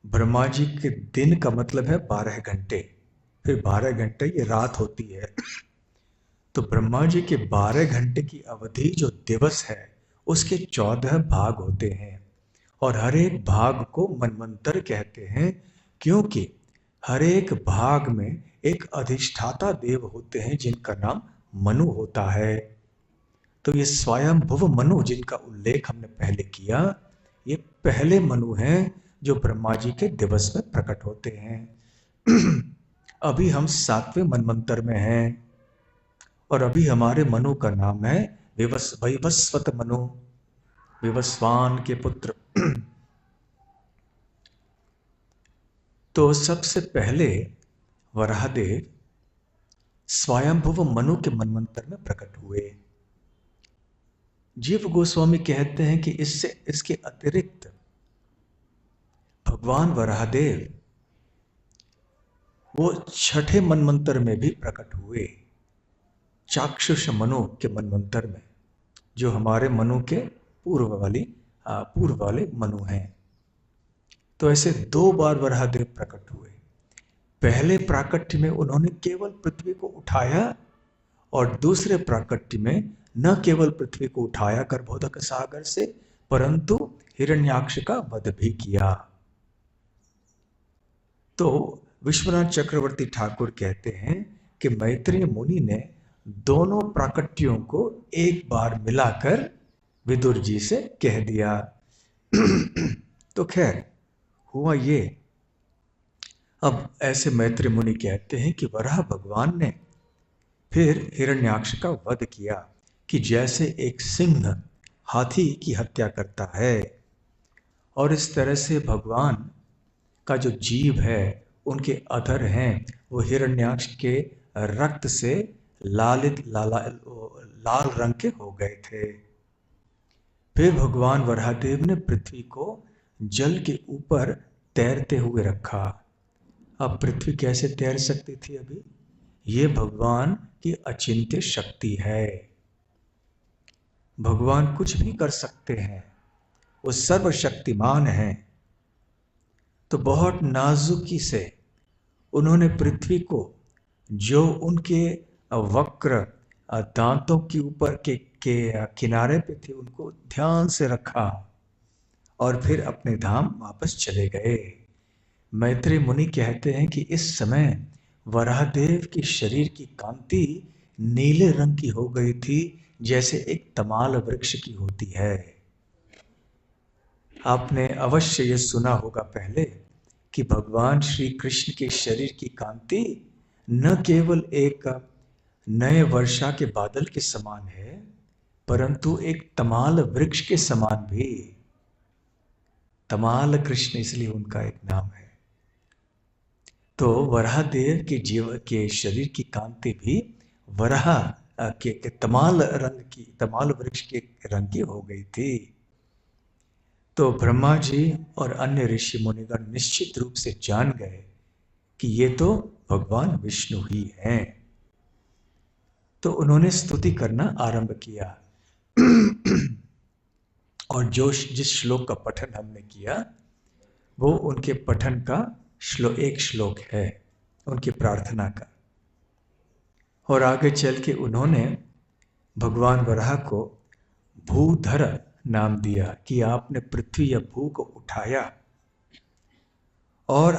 ब्रह्मा जी के दिन का मतलब है 12 घंटे, फिर 12 घंटे ये रात होती है। तो ब्रह्मा जी के 12 घंटे की अवधि जो दिवस है उसके 14 भाग होते हैं। और हर एक भाग को मनवंतर कहते हैं, क्योंकि हर एक भाग में एक अधिष्ठाता देव होते हैं जिनका नाम मनु होता है। तो ये स्वयंभुव मनु जिनका उल्लेख हमने पहले किया, ये पहले मनु हैं जो ब्रह्मा जी के दिवस में प्रकट होते हैं। अभी हम 7वें मनवंतर में हैं और अभी हमारे मनु का नाम है वैवस्वत मनु, विवस्वान के पुत्र। तो सबसे पहले वराहदेव स्वयंभुव मनु के मनवंतर में प्रकट हुए। जीव गोस्वामी कहते हैं कि इसके अतिरिक्त भगवान वराहदेव वो छठे मनवंतर में भी प्रकट हुए, चाक्षुष मनु के मनवंतर में, जो हमारे मनु के पूर्व वाले मनु हैं। तो ऐसे 2 बार वराहदेव प्रकट हुए। पहले प्राकट्य में उन्होंने केवल पृथ्वी को उठाया, और दूसरे प्राकट्य में न केवल पृथ्वी को उठाया गर्भोदक सागर से, परंतु हिरण्याक्ष का वध भी किया। तो विश्वनाथ चक्रवर्ती ठाकुर कहते हैं कि मैत्रेय मुनि ने दोनों प्राकट्यों को एक बार मिलाकर विदुर जी से कह दिया। तो खैर हुआ ये, अब ऐसे मैत्रेय मुनि कहते हैं कि वराह भगवान ने फिर हिरण्याक्ष का वध किया, कि जैसे एक सिंह हाथी की हत्या करता है, और इस तरह से भगवान का जो जीव है, उनके अधर हैं, वो हिरण्याक्ष के रक्त से लाल रंग के हो गए थे। फिर भगवान वराहदेव ने पृथ्वी को जल के ऊपर तैरते हुए रखा। अब पृथ्वी कैसे तैर सकती थी अभी? ये भगवान की अचिंत्य शक्ति है। भगवान कुछ भी कर सकते हैं, वो सर्वशक्तिमान हैं। तो बहुत नाजुकी से उन्होंने पृथ्वी को, जो उनके वक्र दांतों के ऊपर के किनारे पे थे, उनको ध्यान से रखा और फिर अपने धाम वापस चले गए। मैत्रेय मुनि कहते हैं कि इस समय वराहदेव के शरीर की कांति नीले रंग की हो गई थी, जैसे एक तमाल वृक्ष की होती है। आपने अवश्य ये सुना होगा पहले कि भगवान श्री कृष्ण के शरीर की कांति न केवल एक नए वर्षा के बादल के समान है, परंतु एक तमाल वृक्ष के समान भी। तमाल कृष्ण इसलिए उनका एक नाम है। तो वराहदेव के जीव के शरीर की कांति भी वराह के तमाल वृक्ष के रंग की हो गई थी। तो ब्रह्मा जी और अन्य ऋषि मुनिगण निश्चित रूप से जान गए कि ये तो भगवान विष्णु ही हैं। तो उन्होंने स्तुति करना आरंभ किया। और जिस श्लोक का पठन हमने किया, वो उनके पठन का एक श्लोक है, उनकी प्रार्थना का। और आगे चल के उन्होंने भगवान वराह को भूधर नाम दिया, कि आपने पृथ्वी या भू को उठाया, और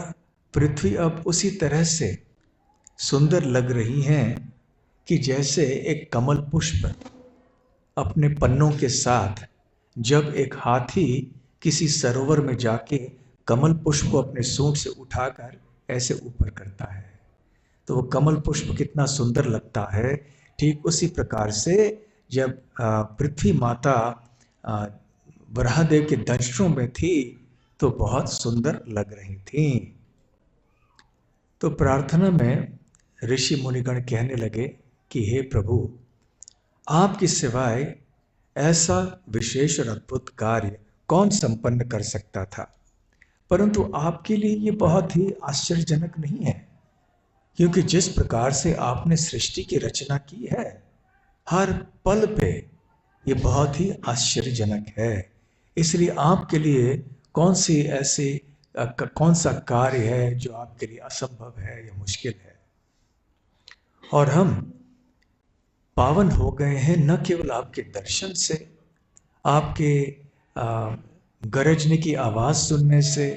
पृथ्वी अब उसी तरह से सुंदर लग रही है कि जैसे एक कमल पुष्प अपने पन्नों के साथ जब एक हाथी किसी सरोवर में जाके कमल पुष्प को अपने सूंड से उठाकर ऐसे ऊपर करता है, तो वो कमल पुष्प कितना सुंदर लगता है। ठीक उसी प्रकार से जब पृथ्वी माता वराहदेव के दंशों में थी, तो बहुत सुंदर लग रही थी। तो प्रार्थना में ऋषि मुनिगण कहने लगे कि हे प्रभु, आपके सिवाय ऐसा विशेष और अद्भुत कार्य कौन संपन्न कर सकता था, परंतु आपके लिए ये बहुत ही आश्चर्यजनक नहीं है, क्योंकि जिस प्रकार से आपने सृष्टि की रचना की है, हर पल पे ये बहुत ही आश्चर्यजनक है। इसलिए आपके लिए कौन सा कार्य है जो आपके लिए असंभव है या मुश्किल है। और हम पावन हो गए हैं न केवल आपके दर्शन से, आपके गरजने की आवाज सुनने से,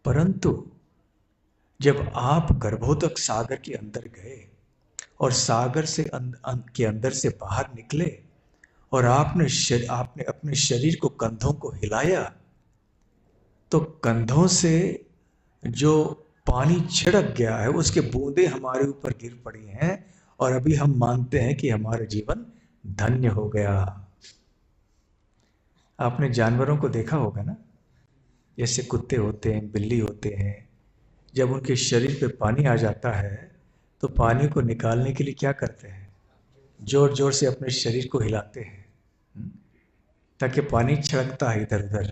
परंतु जब आप गर्भोदक सागर के अंदर गए और सागर से के अंदर से बाहर निकले, और आपने अपने शरीर को, कंधों को हिलाया, तो कंधों से जो पानी छिड़क गया है, उसके बूंदें हमारे ऊपर गिर पड़ी हैं, और अभी हम मानते हैं कि हमारा जीवन धन्य हो गया। आपने जानवरों को देखा होगा ना, जैसे कुत्ते होते हैं, बिल्ली होते हैं, जब उनके शरीर पे पानी आ जाता है तो पानी को निकालने के लिए क्या करते हैं? जोर जोर से अपने शरीर को हिलाते हैं, ताकि पानी छिड़कता है इधर उधर।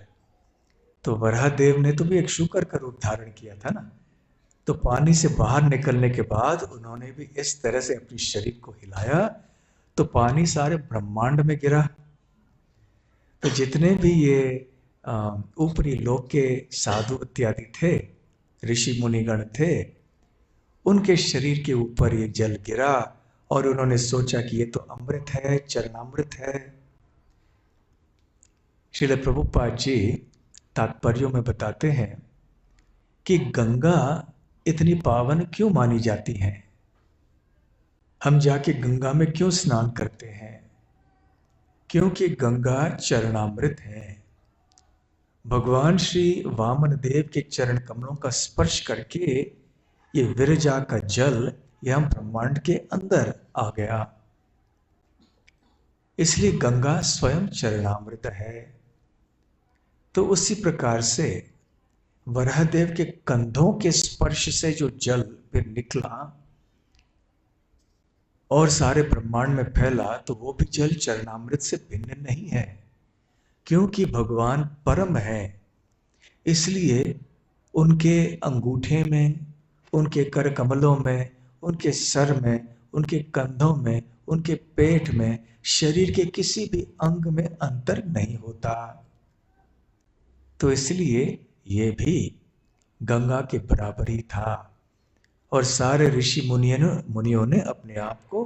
तो वराहदेव ने तो भी एक शूकर का रूप धारण किया था ना, तो पानी से बाहर निकलने के बाद उन्होंने भी इस तरह से अपने शरीर को हिलाया तो पानी सारे ब्रह्मांड में गिरा। तो जितने भी ये ऊपरी लोक के साधु इत्यादि थे, ऋषि मुनिगण थे, उनके शरीर के ऊपर ये जल गिरा और उन्होंने सोचा कि ये तो अमृत है, चरणामृत है। श्रील प्रभुपाद जी तात्पर्यों में बताते हैं कि गंगा इतनी पावन क्यों मानी जाती है, हम जाके गंगा में क्यों स्नान करते हैं? क्योंकि गंगा चरणामृत है। भगवान श्री वामन देव के चरण कमलों का स्पर्श करके ये विरजा का जल यह हम ब्रह्मांड के अंदर आ गया, इसलिए गंगा स्वयं चरणामृत है। तो उसी प्रकार से वराहदेव के कंधों के स्पर्श से जो जल फिर निकला और सारे ब्रह्मांड में फैला, तो वो भी जल चरणामृत से भिन्न नहीं है, क्योंकि भगवान परम है। इसलिए उनके अंगूठे में, उनके कर कमलों में, उनके सर में, उनके कंधों में, उनके पेट में, शरीर के किसी भी अंग में अंतर नहीं होता। तो इसलिए ये भी गंगा के बराबर ही था और सारे ऋषि मुनियों ने अपने आप को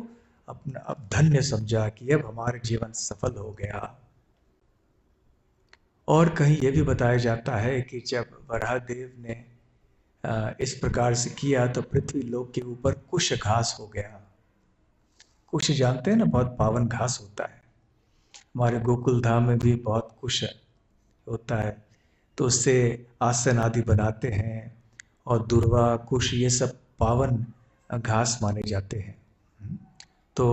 अपना अब धन्य समझा कि अब हमारा जीवन सफल हो गया। और कहीं यह भी बताया जाता है कि जब वराहदेव ने इस प्रकार से किया तो पृथ्वी लोक के ऊपर कुश घास हो गया। कुश जानते हैं ना, बहुत पावन घास होता है। हमारे गोकुल धाम में भी बहुत कुश होता है, तो उससे आसन आदि बनाते हैं और दुर्वा कुश ये सब पावन घास माने जाते हैं। तो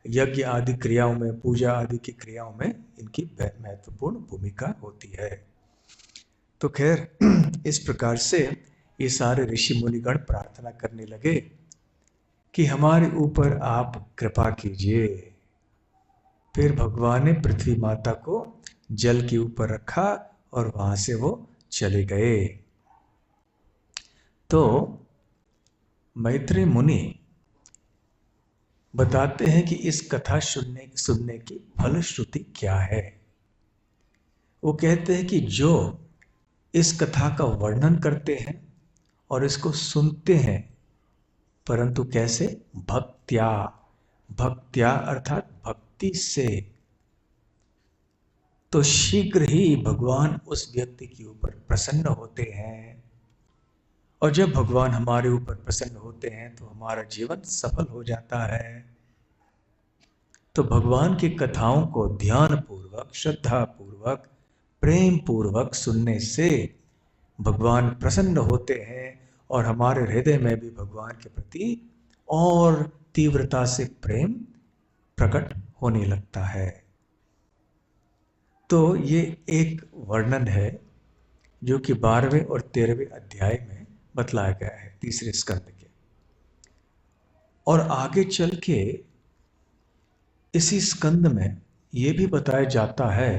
यज्ञ आदि क्रियाओं में, पूजा आदि की क्रियाओं में इनकी महत्वपूर्ण भूमिका होती है। तो खैर इस प्रकार से ये सारे ऋषि मुनिगण प्रार्थना करने लगे कि हमारे ऊपर आप कृपा कीजिए। फिर भगवान ने पृथ्वी माता को जल के ऊपर रखा और वहां से वो चले गए। तो मैत्रेय मुनि बताते हैं कि इस कथा सुनने की फलश्रुति क्या है। वो कहते हैं कि जो इस कथा का वर्णन करते हैं और इसको सुनते हैं, परंतु कैसे? भक्त्या, भक्त्या अर्थात भक्ति से, तो शीघ्र ही भगवान उस व्यक्ति के ऊपर प्रसन्न होते हैं। और जब भगवान हमारे ऊपर प्रसन्न होते हैं तो हमारा जीवन सफल हो जाता है। तो भगवान की कथाओं को ध्यान पूर्वक, श्रद्धा पूर्वक, प्रेम पूर्वक सुनने से भगवान प्रसन्न होते हैं और हमारे हृदय में भी भगवान के प्रति और तीव्रता से प्रेम प्रकट होने लगता है। तो ये एक वर्णन है जो कि 12वें और 13वें अध्याय में बतलाया गया है, तीसरे स्कंद के। और आगे चल के इसी स्कंद में ये भी बताया जाता है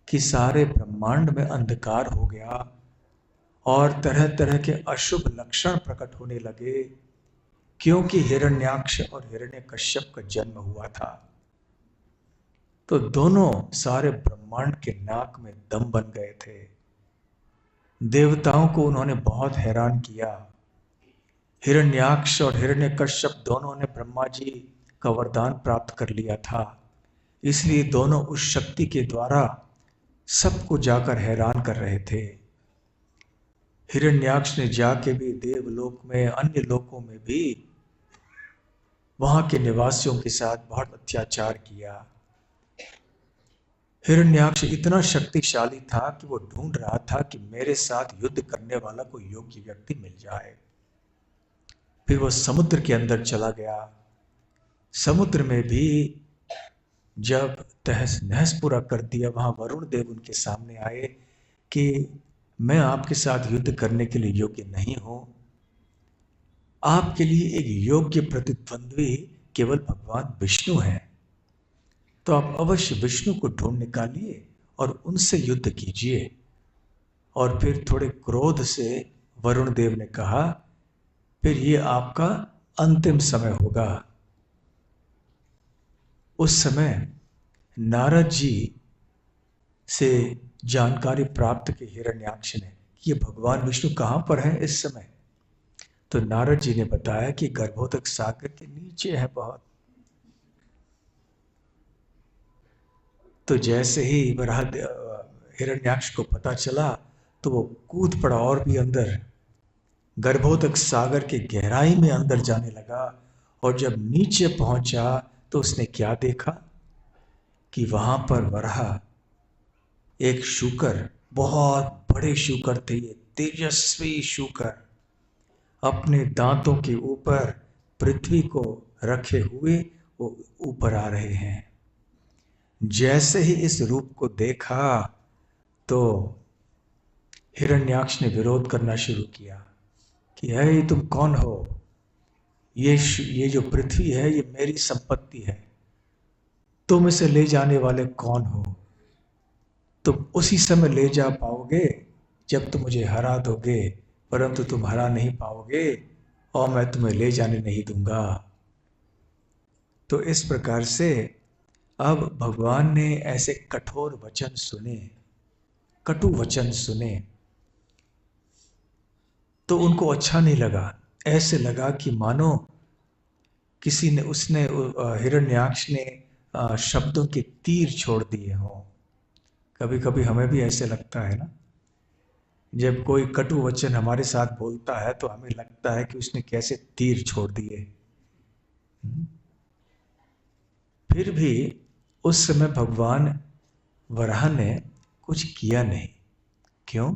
कि सारे ब्रह्मांड में अंधकार हो गया और तरह तरह के अशुभ लक्षण प्रकट होने लगे, क्योंकि हिरण्याक्ष और हिरण्यकश्यप का जन्म हुआ था। तो दोनों सारे ब्रह्मांड के नाक में दम बन गए थे। देवताओं को उन्होंने बहुत हैरान किया। हिरण्याक्ष और हिरण्यकश्यप दोनों ने ब्रह्मा जी का वरदान प्राप्त कर लिया था, इसलिए दोनों उस शक्ति के द्वारा सबको जाकर हैरान कर रहे थे। हिरण्याक्ष ने जाके भी देवलोक में, अन्य लोकों में भी वहां के निवासियों के साथ बहुत अत्याचार किया। हिरण्याक्ष इतना शक्तिशाली था कि वो ढूंढ रहा था कि मेरे साथ युद्ध करने वाला कोई योग्य व्यक्ति मिल जाए। फिर वो समुद्र के अंदर चला गया। समुद्र में भी जब तहस नहस पूरा कर दिया, वहां वरुण देव उनके सामने आए कि मैं आपके साथ युद्ध करने के लिए योग्य नहीं हूं, आपके लिए एक योग्य प्रतिद्वंद्वी केवल भगवान विष्णु हैं, तो आप अवश्य विष्णु को ढूंढ निकालिए और उनसे युद्ध कीजिए। और फिर थोड़े क्रोध से वरुण देव ने कहा फिर ये आपका अंतिम समय होगा। उस समय नारद जी से जानकारी प्राप्त की हिरण्याक्ष ने कि ये भगवान विष्णु कहाँ पर हैं इस समय। तो नारद जी ने बताया कि गर्भोदक सागर के नीचे है बहुत। तो जैसे ही हिरण्याक्ष को पता चला तो वो कूद पड़ा और भी अंदर, गर्भोदक सागर के गहराई में अंदर जाने लगा। और जब नीचे पहुंचा तो उसने क्या देखा कि वहां पर वराह एक शूकर, बहुत बड़े शूकर थे ये, तेजस्वी शूकर, अपने दांतों के ऊपर पृथ्वी को रखे हुए वो ऊपर आ रहे हैं। जैसे ही इस रूप को देखा तो हिरण्याक्ष ने विरोध करना शुरू किया कि हे, तुम कौन हो? ये जो पृथ्वी है ये मेरी संपत्ति है, तुम इसे ले जाने वाले कौन हो? तुम उसी समय ले जा पाओगे जब तुम मुझे हरा दोगे, परंतु तुम हरा नहीं पाओगे और मैं तुम्हें ले जाने नहीं दूंगा। तो इस प्रकार से अब भगवान ने ऐसे कठोर वचन सुने, कटु वचन सुने, तो उनको अच्छा नहीं लगा। ऐसे लगा कि मानो किसी ने, उसने हिरण्याक्ष ने शब्दों के तीर छोड़ दिए हों। कभी कभी हमें भी ऐसे लगता है ना, जब कोई कटु वचन हमारे साथ बोलता है तो हमें लगता है कि उसने कैसे तीर छोड़ दिए। फिर भी उस समय भगवान वराह ने कुछ किया नहीं। क्यों?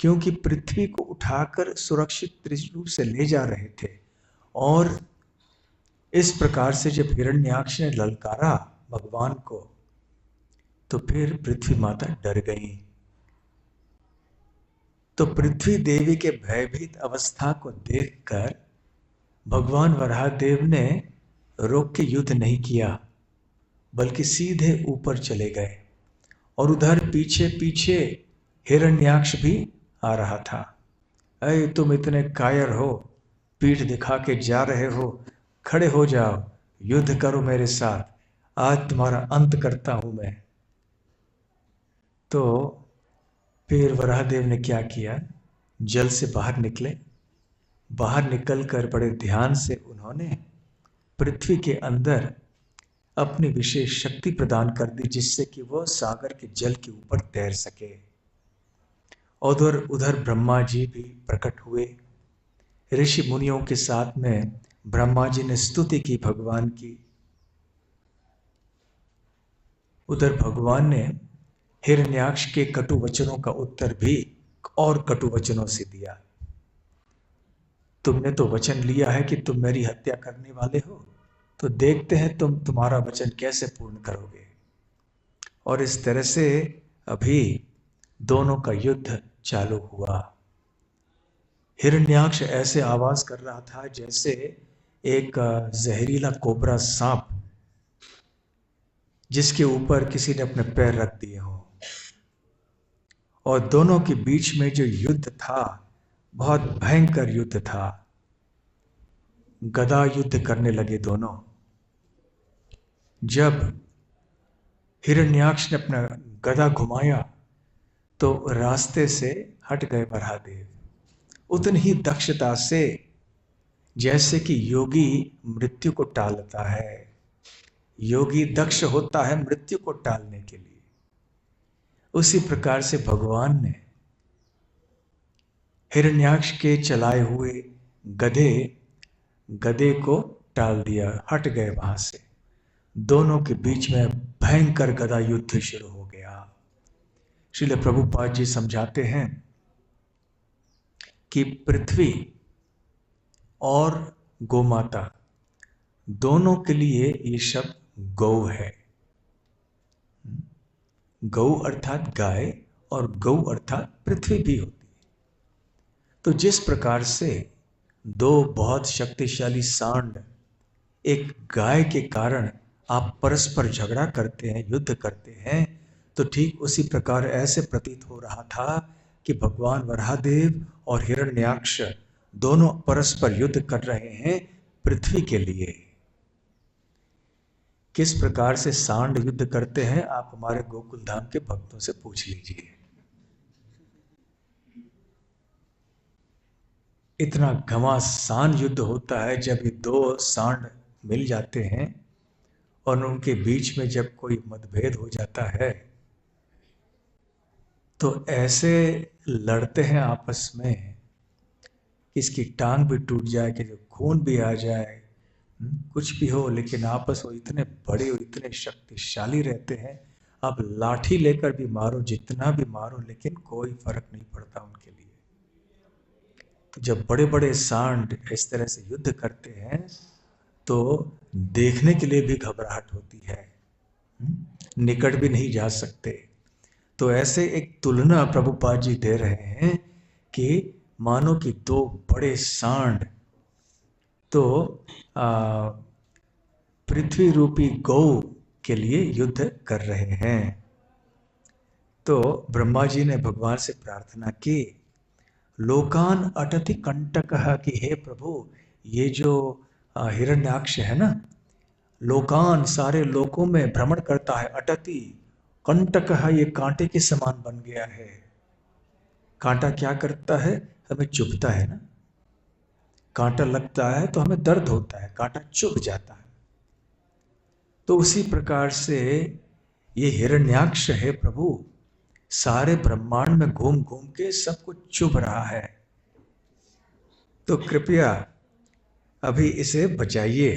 क्योंकि पृथ्वी को उठाकर सुरक्षित रूप से ले जा रहे थे। और इस प्रकार से जब हिरण्याक्ष ने ललकारा भगवान को तो फिर पृथ्वी माता डर गई। तो पृथ्वी देवी के भयभीत अवस्था को देखकर भगवान वराहदेव ने रोक के युद्ध नहीं किया, बल्कि सीधे ऊपर चले गए। और उधर पीछे पीछे हिरण्याक्ष भी आ रहा था। अरे तुम इतने कायर हो, पीठ दिखा के जा रहे हो, खड़े हो जाओ, युद्ध करो मेरे साथ, आज तुम्हारा अंत करता हूं मैं। तो फिर वराहदेव ने क्या किया, जल से बाहर निकले। बाहर निकलकर बड़े ध्यान से उन्होंने पृथ्वी के अंदर अपनी विशेष शक्ति प्रदान कर दी, जिससे कि वह सागर के जल के ऊपर तैर सके। उधर उधर ब्रह्मा जी भी प्रकट हुए। ऋषि मुनियों के साथ में ब्रह्मा जी ने स्तुति की भगवान की। उधर भगवान ने हिरण्याक्ष के कटु वचनों का उत्तर भी और कटु वचनों से दिया। तुमने तो वचन लिया है कि तुम मेरी हत्या करने वाले हो, तो देखते हैं तुम तुम्हारा वचन कैसे पूर्ण करोगे। और इस तरह से अभी दोनों का युद्ध चालू हुआ। हिरण्याक्ष ऐसे आवाज कर रहा था जैसे एक जहरीला कोबरा सांप जिसके ऊपर किसी ने अपने पैर रख दिए हो। और दोनों के बीच में जो युद्ध था बहुत भयंकर युद्ध था। गदा युद्ध करने लगे दोनों। जब हिरण्याक्ष ने अपना गदा घुमाया तो रास्ते से हट गए वराहदेव, उतनी ही दक्षता से जैसे कि योगी मृत्यु को टालता है। योगी दक्ष होता है मृत्यु को टालने के लिए। उसी प्रकार से भगवान ने हिरण्याक्ष के चलाए हुए गधे को टाल दिया, हट गए वहां से। दोनों के बीच में भयंकर गदा युद्ध शुरू हो गया। श्रील प्रभुपाद जी समझाते हैं कि पृथ्वी और गोमाता दोनों के लिए ये शब्द गौ है। गौ अर्थात गाय और गौ अर्थात पृथ्वी भी होती है। तो जिस प्रकार से दो बहुत शक्तिशाली सांड एक गाय के कारण आप परस्पर झगड़ा करते हैं, युद्ध करते हैं, तो ठीक उसी प्रकार ऐसे प्रतीत हो रहा था कि भगवान वराहदेव और हिरण्याक्ष दोनों परस्पर युद्ध कर रहे हैं पृथ्वी के लिए। किस प्रकार से सांड युद्ध करते हैं आप हमारे गोकुल धाम के भक्तों से पूछ लीजिए। इतना घमासान युद्ध होता है जब ये दो सांड मिल जाते हैं और उनके बीच में जब कोई मतभेद हो जाता है तो ऐसे लड़ते हैं आपस में, इसकी टांग भी टूट जाए, कि जो खून भी आ जाए, कुछ भी हो, लेकिन आपस में इतने बड़े और इतने शक्तिशाली रहते हैं। आप लाठी लेकर भी मारो, जितना भी मारो, लेकिन कोई फर्क नहीं पड़ता उनके लिए। तो जब बड़े बड़े सांड इस तरह से युद्ध करते हैं तो देखने के लिए भी घबराहट होती है, निकट भी नहीं जा सकते। तो ऐसे एक तुलना प्रभुपाद जी दे रहे हैं कि मानो कि दो बड़े सांड तो पृथ्वी रूपी गौ के लिए युद्ध कर रहे हैं। तो ब्रह्मा जी ने भगवान से प्रार्थना की, लोकान अटति कंटकः, कि हे प्रभु ये जो हिरण्याक्ष है ना, लोकान सारे लोकों में भ्रमण करता है, अटति कंटकः ये कांटे के समान बन गया है। कांटा क्या करता है, हमें चुभता है ना, कांटा लगता है तो हमें दर्द होता है, कांटा चुभ जाता है। तो उसी प्रकार से ये हिरण्याक्ष है प्रभु, सारे ब्रह्मांड में घूम घूम के सब कुछ चुभ रहा है। तो कृपया अभी इसे बचाइए,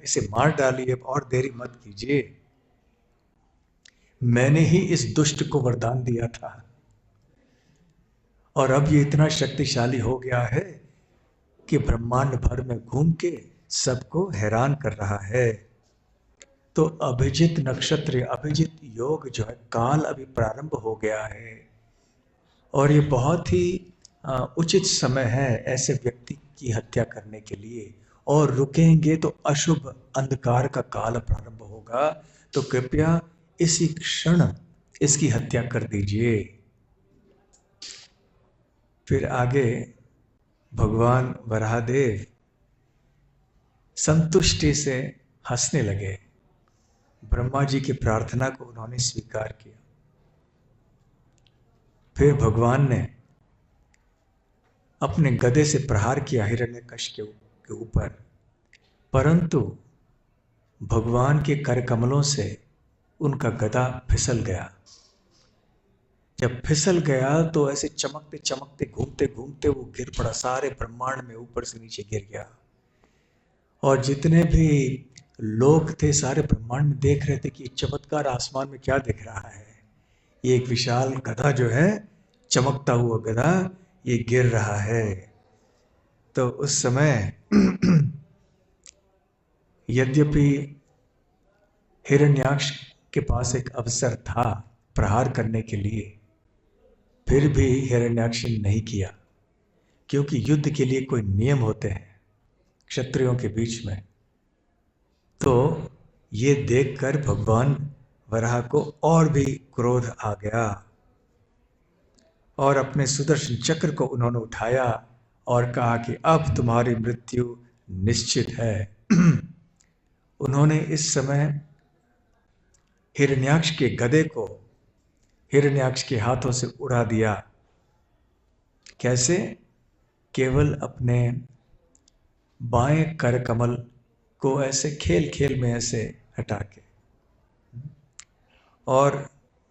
इसे मार डालिए, और देरी मत कीजिए। मैंने ही इस दुष्ट को वरदान दिया था और अब ये इतना शक्तिशाली हो गया है कि ब्रह्मांड भर में घूम के सबको हैरान कर रहा है। तो अभिजित नक्षत्र, अभिजित योग जो है, काल अभी प्रारंभ हो गया है और ये बहुत ही उचित समय है ऐसे व्यक्ति की हत्या करने के लिए, और रुकेंगे तो अशुभ अंधकार का काल प्रारंभ होगा। तो कृपया इसी क्षण इसकी हत्या कर दीजिए। फिर आगे भगवान वराहदेव संतुष्टि से हंसने लगे। ब्रह्मा जी की प्रार्थना को उन्होंने स्वीकार किया। फिर भगवान ने अपने गदे से प्रहार किया हिरण्यकश्यप के ऊपर, परंतु भगवान के कर कमलों से उनका गदा फिसल गया। जब फिसल गया तो ऐसे चमकते चमकते घूमते घूमते वो गिर पड़ा, सारे ब्रह्मांड में ऊपर से नीचे गिर गया। और जितने भी लोग थे सारे ब्रह्मांड में देख रहे थे कि चमत्कार आसमान में क्या दिख रहा है, ये एक विशाल गधा जो है, चमकता हुआ गधा, ये गिर रहा है। तो उस समय यद्यपि हिरण्याक्ष के पास एक अवसर था प्रहार करने के लिए, फिर भी हिरण्याक्ष ने नहीं किया, क्योंकि युद्ध के लिए कोई नियम होते हैं क्षत्रियों के बीच में। तो ये देखकर भगवान वराह को और भी क्रोध आ गया और अपने सुदर्शन चक्र को उन्होंने उठाया और कहा कि अब तुम्हारी मृत्यु निश्चित है। उन्होंने इस समय हिरण्याक्ष के गदे को हिरण्याक्ष के हाथों से उड़ा दिया। कैसे? केवल अपने बाएं कर कमल को ऐसे खेल खेल में ऐसे हटा के, और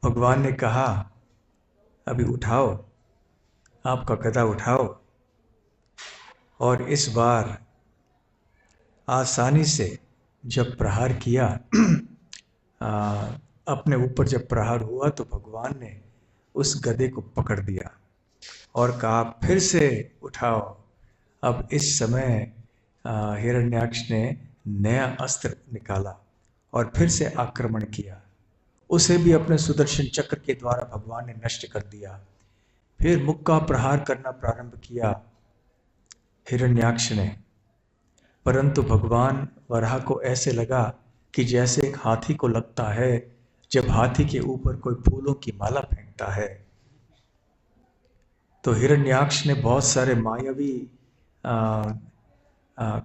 भगवान ने कहा अभी उठाओ, आपका गदा उठाओ, और इस बार आसानी से जब प्रहार किया, अपने ऊपर जब प्रहार हुआ तो भगवान ने उस गदे को पकड़ दिया और कहा फिर से उठाओ। अब इस समय हिरण्याक्ष ने नया अस्त्र निकाला और फिर से आक्रमण किया। उसे भी अपने सुदर्शन चक्र के द्वारा भगवान ने नष्ट कर दिया। फिर मुक्का प्रहार करना प्रारंभ किया हिरण्याक्ष ने, परंतु भगवान वराह को ऐसे लगा कि जैसे एक हाथी को लगता है जब हाथी के ऊपर कोई फूलों की माला फेंकता है। तो हिरण्याक्ष ने बहुत सारे मायावी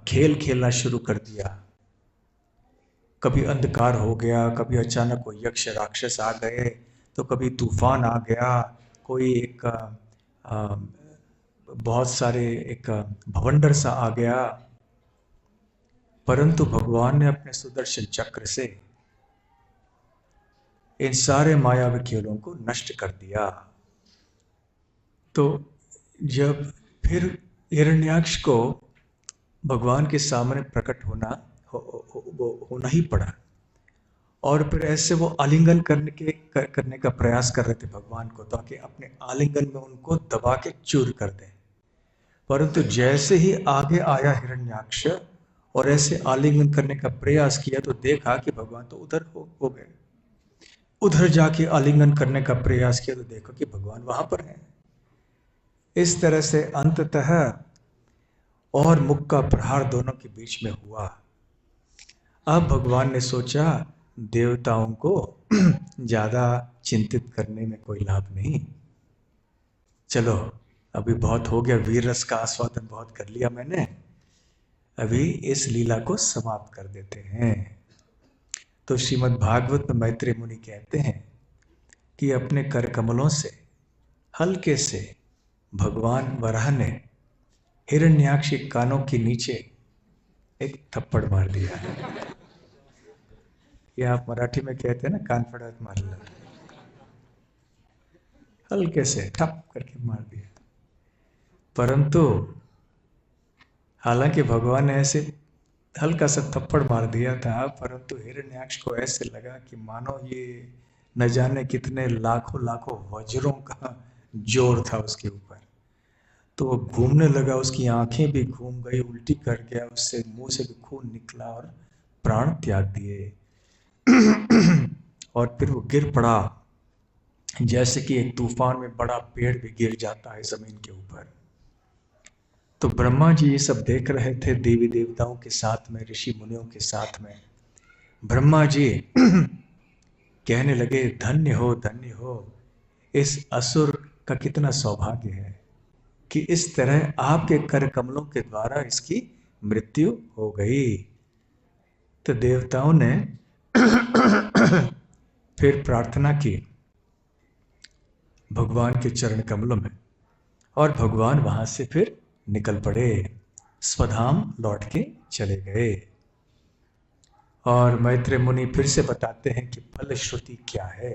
खेल खेलना शुरू कर दिया। कभी अंधकार हो गया, कभी अचानक कोई यक्ष राक्षस आ गए, तो कभी तूफान आ गया, कोई एक बहुत सारे एक भवंडर सा आ गया। परंतु भगवान ने अपने सुदर्शन चक्र से इन सारे मायावी खेलों को नष्ट कर दिया। तो जब फिर हिरण्याक्ष को भगवान के सामने प्रकट होना ही पड़ा, और फिर ऐसे वो आलिंगन करने का प्रयास कर रहे थे भगवान को, ताकि अपने आलिंगन में उनको दबा के चूर कर दें। परंतु जैसे ही आगे आया हिरण्याक्ष और ऐसे आलिंगन करने का प्रयास किया, तो देखा कि भगवान तो उधर हो गए। उधर जाके आलिंगन करने का प्रयास किया, तो देखो कि भगवान वहां पर है। इस तरह से अंततः और मुख का प्रहार दोनों के बीच में हुआ। अब भगवान ने सोचा, देवताओं को ज्यादा चिंतित करने में कोई लाभ नहीं, चलो अभी बहुत हो गया, वीर रस का आस्वादन बहुत कर लिया मैंने, अभी इस लीला को समाप्त कर देते हैं। तो श्रीमद् भागवत में मैत्रेय मुनि कहते हैं कि अपने कर कमलों से हल्के से भगवान वराह ने हिरण्याक्ष के कानों के नीचे एक थप्पड़ मार दिया। ये आप मराठी में कहते हैं ना, कान फड़ात मार ला, हल्के से ठप करके मार दिया। परंतु हालांकि भगवान ने ऐसे हल्का सा थप्पड़ मार दिया था, परंतु हिरण्याक्ष को ऐसे लगा कि मानो ये न जाने कितने लाखों लाखों वज्रों का जोर था उसके ऊपर। तो वो घूमने लगा, उसकी आंखें भी घूम गई, उल्टी कर गया, उससे मुंह से भी खून निकला और प्राण त्याग दिए। और फिर वो गिर पड़ा, जैसे कि एक तूफान में बड़ा पेड़ भी गिर जाता है जमीन के ऊपर। तो ब्रह्मा जी ये सब देख रहे थे, देवी देवताओं के साथ में, ऋषि मुनियों के साथ में। ब्रह्मा जी कहने लगे, धन्य हो, इस असुर का कितना सौभाग्य है कि इस तरह आपके कर कमलों के द्वारा इसकी मृत्यु हो गई। तो देवताओं ने फिर प्रार्थना की भगवान के चरण कमलों में, और भगवान वहां से फिर निकल पड़े, स्वधाम लौट के चले गए। और मैत्रेय मुनि फिर से बताते हैं कि फलश्रुति क्या है।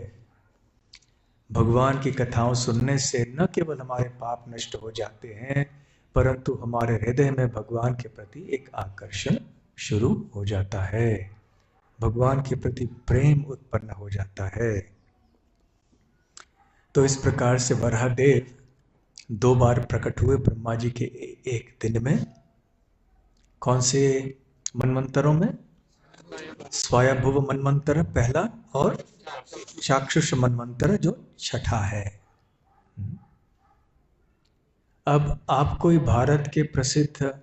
भगवान की कथाओं सुनने से न केवल हमारे पाप नष्ट हो जाते हैं, परंतु हमारे हृदय में भगवान के प्रति एक आकर्षण शुरू हो जाता है, भगवान के प्रति प्रेम उत्पन्न हो जाता है। तो इस प्रकार से वराहदेव 2 बार प्रकट हुए ब्रह्मा जी के एक दिन में। कौन से मनमंत्रों में? स्वायंभुव मनमंत्र पहला, और चाक्षुष मनमंत्र जो छठा है। अब आप कोई भारत के प्रसिद्ध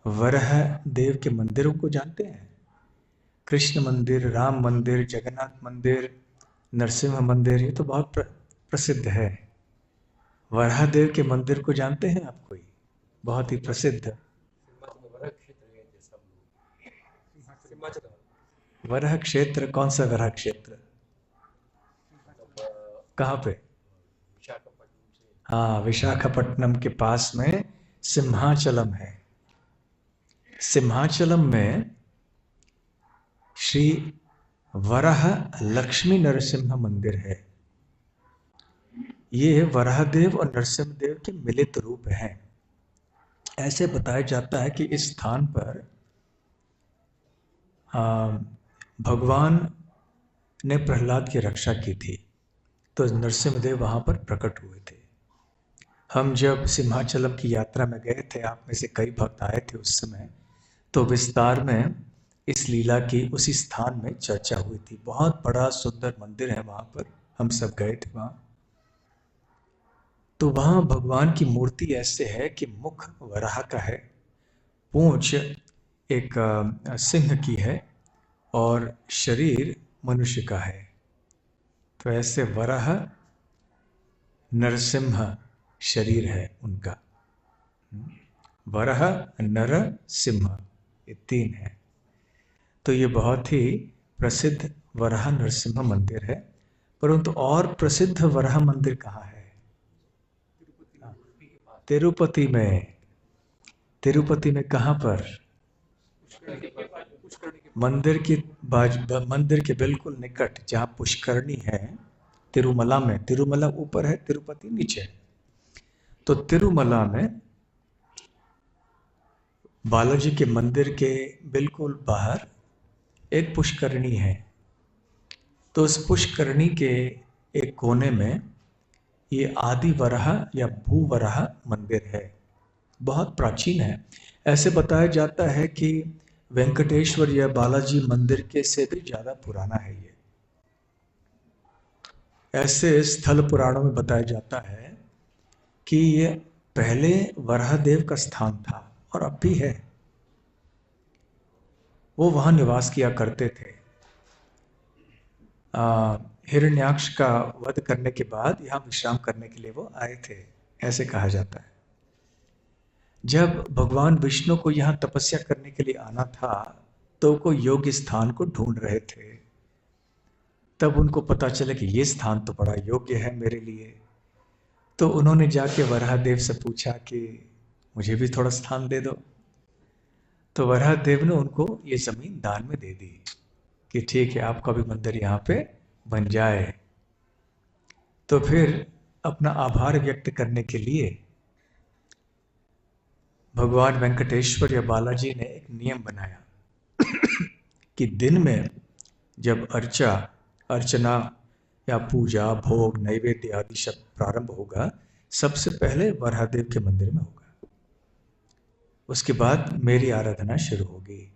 वराह देव के मंदिरों को जानते हैं? कृष्ण मंदिर, राम मंदिर, जगन्नाथ मंदिर, नरसिंह मंदिर, ये तो बहुत प्रसिद्ध है। वराह देव के मंदिर को जानते हैं आप कोई? बहुत ही प्रसिद्ध वराह क्षेत्र। कौन सा वराह क्षेत्र? कहाँ पे? हाँ, विशाखापट्टनम के पास में सिंहाचलम है। सिंहाचलम में श्री वराह लक्ष्मी नरसिंह मंदिर है। ये वराहदेव और नरसिंहदेव के मिलित रूप हैं। ऐसे बताया जाता है कि इस स्थान पर भगवान ने प्रहलाद की रक्षा की थी, तो नरसिंहदेव वहां पर प्रकट हुए थे। हम जब सिंहाचलम की यात्रा में गए थे, आप में से कई भक्त आए थे उस समय, तो विस्तार में इस लीला की उसी स्थान में चर्चा हुई थी। बहुत बड़ा सुंदर मंदिर है वहां पर, हम सब गए थे वहां। तो वहां भगवान की मूर्ति ऐसे है कि मुख वराह का है, पूंछ एक सिंह की है, और शरीर मनुष्य का है। तो ऐसे वराह, नरसिंह, शरीर है उनका। वराह, नर, सिंह, ये 3 है। तो ये बहुत ही प्रसिद्ध वराह नरसिंह मंदिर है। परंतु और प्रसिद्ध वराह मंदिर कहाँ है? तिरुपति में। तिरुपति में कहाँ पर? मंदिर के बिल्कुल निकट, जहाँ पुष्करणी है, तिरुमला में। तिरुमला ऊपर है, तिरुपति नीचे। तो तिरुमला में बालाजी के मंदिर के बिल्कुल बाहर एक पुष्करणी है। तो उस पुष्करणी के एक कोने में ये आदि वराह या भूवराह मंदिर है। बहुत प्राचीन है। ऐसे बताया जाता है कि वेंकटेश्वर या बालाजी मंदिर के से भी ज्यादा पुराना है ये। ऐसे स्थल पुराणों में बताया जाता है कि ये पहले वराहदेव का स्थान था और अब भी है। वो वहां निवास किया करते थे। हिरण्याक्ष का वध करने के बाद यहाँ विश्राम करने के लिए वो आए थे, ऐसे कहा जाता है। जब भगवान विष्णु को यहाँ तपस्या करने के लिए आना था तो वो योग्य स्थान को ढूंढ रहे थे। तब उनको पता चला कि ये स्थान तो बड़ा योग्य है मेरे लिए। तो उन्होंने जाके वराहदेव से पूछा कि मुझे भी थोड़ा स्थान दे दो। तो वराहदेव ने उनको ये जमीन दान में दे दी कि ठीक है, आपका भी मंदिर यहाँ पे बन जाए। तो फिर अपना आभार व्यक्त करने के लिए भगवान वेंकटेश्वर या बालाजी ने एक नियम बनाया कि दिन में जब अर्चना या पूजा, भोग, नैवेद्य आदि सब प्रारंभ होगा, सबसे पहले वराहदेव के मंदिर में होगा। उसके बाद मेरी आराधना शुरू होगी।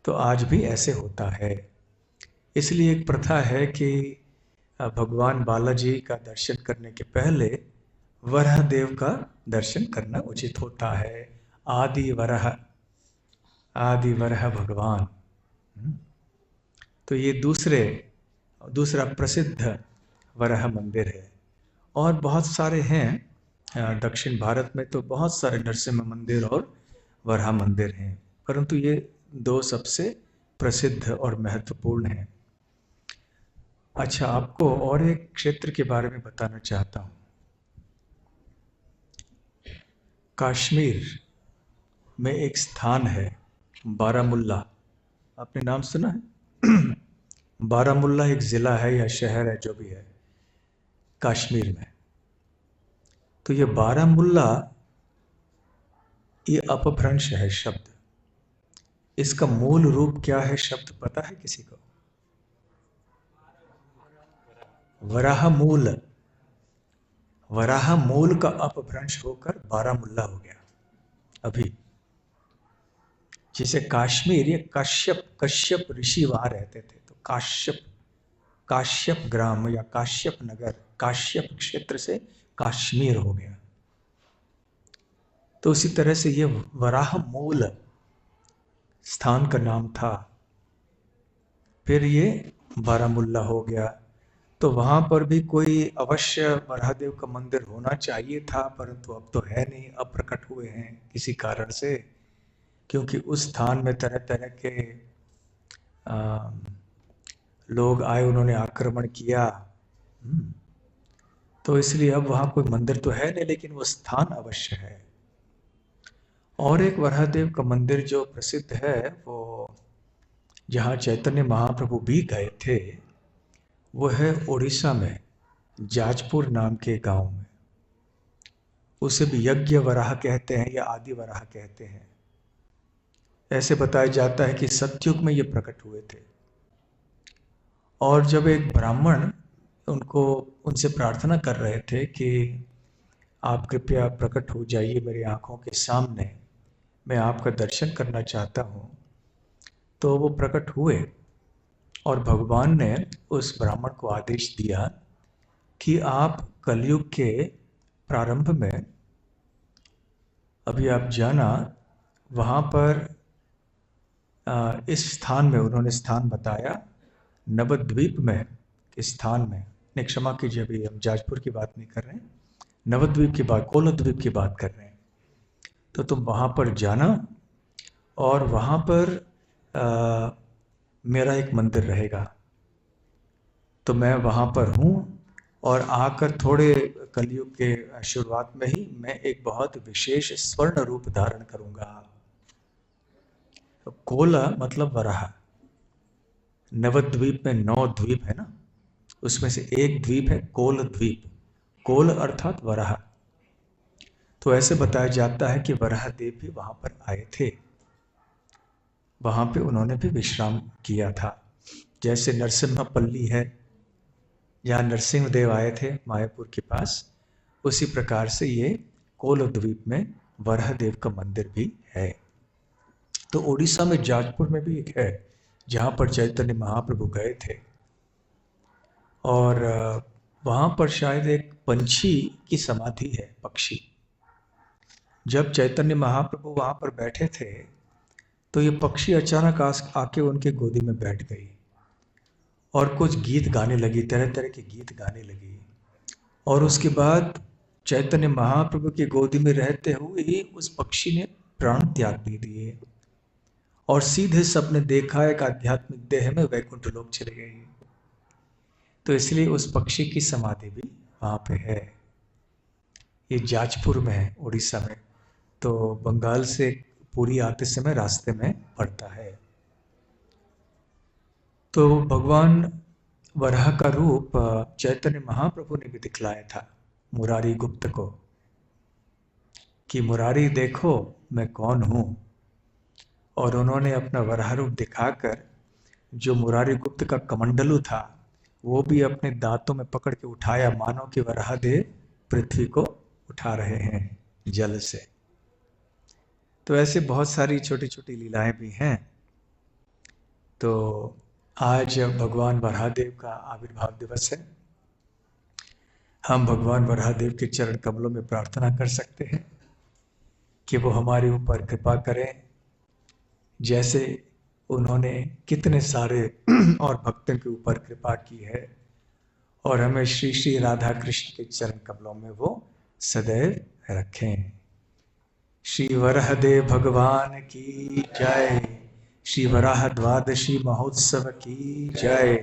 तो आज भी ऐसे होता है। इसलिए एक प्रथा है कि भगवान बालाजी का दर्शन करने के पहले वराहदेव का दर्शन करना उचित होता है। आदि वराह भगवान। तो ये दूसरा प्रसिद्ध वराह मंदिर है। और बहुत सारे हैं। दक्षिण भारत में तो बहुत सारे नरसिंह मंदिर और वराह मंदिर हैं, परंतु ये 2 सबसे प्रसिद्ध और महत्वपूर्ण हैं। अच्छा, आपको और एक क्षेत्र के बारे में बताना चाहता हूँ। कश्मीर में एक स्थान है बारामुल्ला। आपने नाम सुना है? बारामुल्ला एक जिला है या शहर है, जो भी है, कश्मीर में। तो ये बारामुल्ला, ये अपभ्रंश है शब्द। इसका मूल रूप क्या है शब्द पता है किसी को? वराहमूल। वराहमूल का अपभ्रंश होकर बारामुल्ला हो गया। अभी जैसे कश्मीर, ये कश्यप ऋषि वहां रहते थे, तो काश्यप ग्राम या काश्यप नगर, काश्यप क्षेत्र से कश्मीर हो गया। तो उसी तरह से ये वराहमूल स्थान का नाम था, फिर ये बारामुल्ला हो गया। तो वहां पर भी कोई अवश्य वराहदेव का मंदिर होना चाहिए था, परंतु अब तो है नहीं, अब प्रकट हुए हैं किसी कारण से, क्योंकि उस स्थान में तरह तरह के लोग आए, उन्होंने आक्रमण किया। तो इसलिए अब वहां कोई मंदिर तो है नहीं, लेकिन वो स्थान अवश्य है। और एक वराहदेव का मंदिर जो प्रसिद्ध है, वो जहाँ चैतन्य महाप्रभु भी गए थे, वो है उड़ीसा में जाजपुर नाम के गांव में। उसे भी यज्ञ वराह कहते हैं या आदि वराह कहते हैं। ऐसे बताया जाता है कि सतयुग में ये प्रकट हुए थे। और जब एक ब्राह्मण उनसे प्रार्थना कर रहे थे कि आप कृपया प्रकट हो जाइए मेरी आंखों के सामने, मैं आपका दर्शन करना चाहता हूँ, तो वो प्रकट हुए और भगवान ने उस ब्राह्मण को आदेश दिया कि आप कलयुग के प्रारंभ में, अभी आप जाना, वहाँ पर इस स्थान में, उन्होंने स्थान बताया, नवद्वीप में के स्थान में, ने क्षमा कीजिए, अभी हम जाजपुर की बात नहीं कर रहे हैं, नवद्वीप की बात, कोलद्वीप की बात कर रहे हैं। तो तुम वहाँ पर जाना और वहाँ पर मेरा एक मंदिर रहेगा। तो मैं वहाँ पर हूँ और आकर थोड़े कलयुग के शुरुआत में ही मैं एक बहुत विशेष स्वर्ण रूप धारण करूँगा। कोल मतलब वराह। नवद्वीप में 9 द्वीप है ना, उसमें से एक द्वीप है कोल द्वीप। कोल अर्थात वराह। तो ऐसे बताया जाता है कि वराह देव भी वहाँ पर आए थे, वहाँ पे उन्होंने भी विश्राम किया था। जैसे नरसिम्हापल्ली है, जहाँ नरसिंह देव आए थे मायापुर के पास, उसी प्रकार से ये कोल द्वीप में वराह देव का मंदिर भी है। तो उड़ीसा में जाजपुर में भी एक है जहाँ पर चैतन्य महाप्रभु गए थे, और वहाँ पर शायद एक पंछी की समाधि है, पक्षी। जब चैतन्य महाप्रभु वहाँ पर बैठे थे तो ये पक्षी अचानक आके उनके गोदी में बैठ गई और कुछ गीत गाने लगी, तरह तरह के गीत गाने लगी। और उसके बाद चैतन्य महाप्रभु की गोदी में रहते हुए ही उस पक्षी ने प्राण त्याग दे दिए और सीधे सबने देखा एक आध्यात्मिक देह में वैकुंठ लोक चले गए। तो इसलिए उस पक्षी की समाधि भी वहाँ पे है। ये जाजपुर में है, उड़ीसा में। तो बंगाल से पुरी आते समय रास्ते में पड़ता है। तो भगवान वराह का रूप चैतन्य महाप्रभु ने भी दिखलाया था मुरारी गुप्त को, कि मुरारी देखो मैं कौन हूँ। और उन्होंने अपना वराह रूप दिखाकर जो मुरारी गुप्त का कमंडलू था वो भी अपने दांतों में पकड़ के उठाया, मानो कि वराह देव पृथ्वी को उठा रहे हैं जल से। तो ऐसे बहुत सारी छोटी छोटी लीलाएं भी हैं। तो आज भगवान वराहदेव का आविर्भाव दिवस है। हम भगवान वराहदेव के चरण कमलों में प्रार्थना कर सकते हैं कि वो हमारे ऊपर कृपा करें, जैसे उन्होंने कितने सारे और भक्तों के ऊपर कृपा की है, और हमें श्री श्री राधा कृष्ण के चरण कमलों में वो सदैव रखें। श्री वराहदेव भगवान की जय। श्री वराह द्वादशी महोत्सव की जय।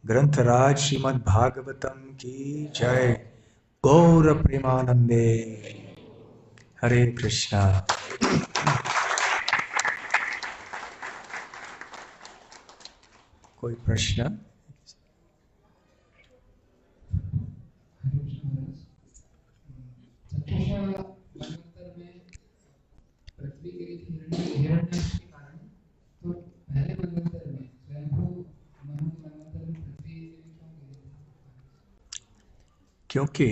ग्रंथराज श्रीमद् भागवतम की जय। गौर प्रेमानंदे। हरे कृष्णा। कोई प्रश्न? क्योंकि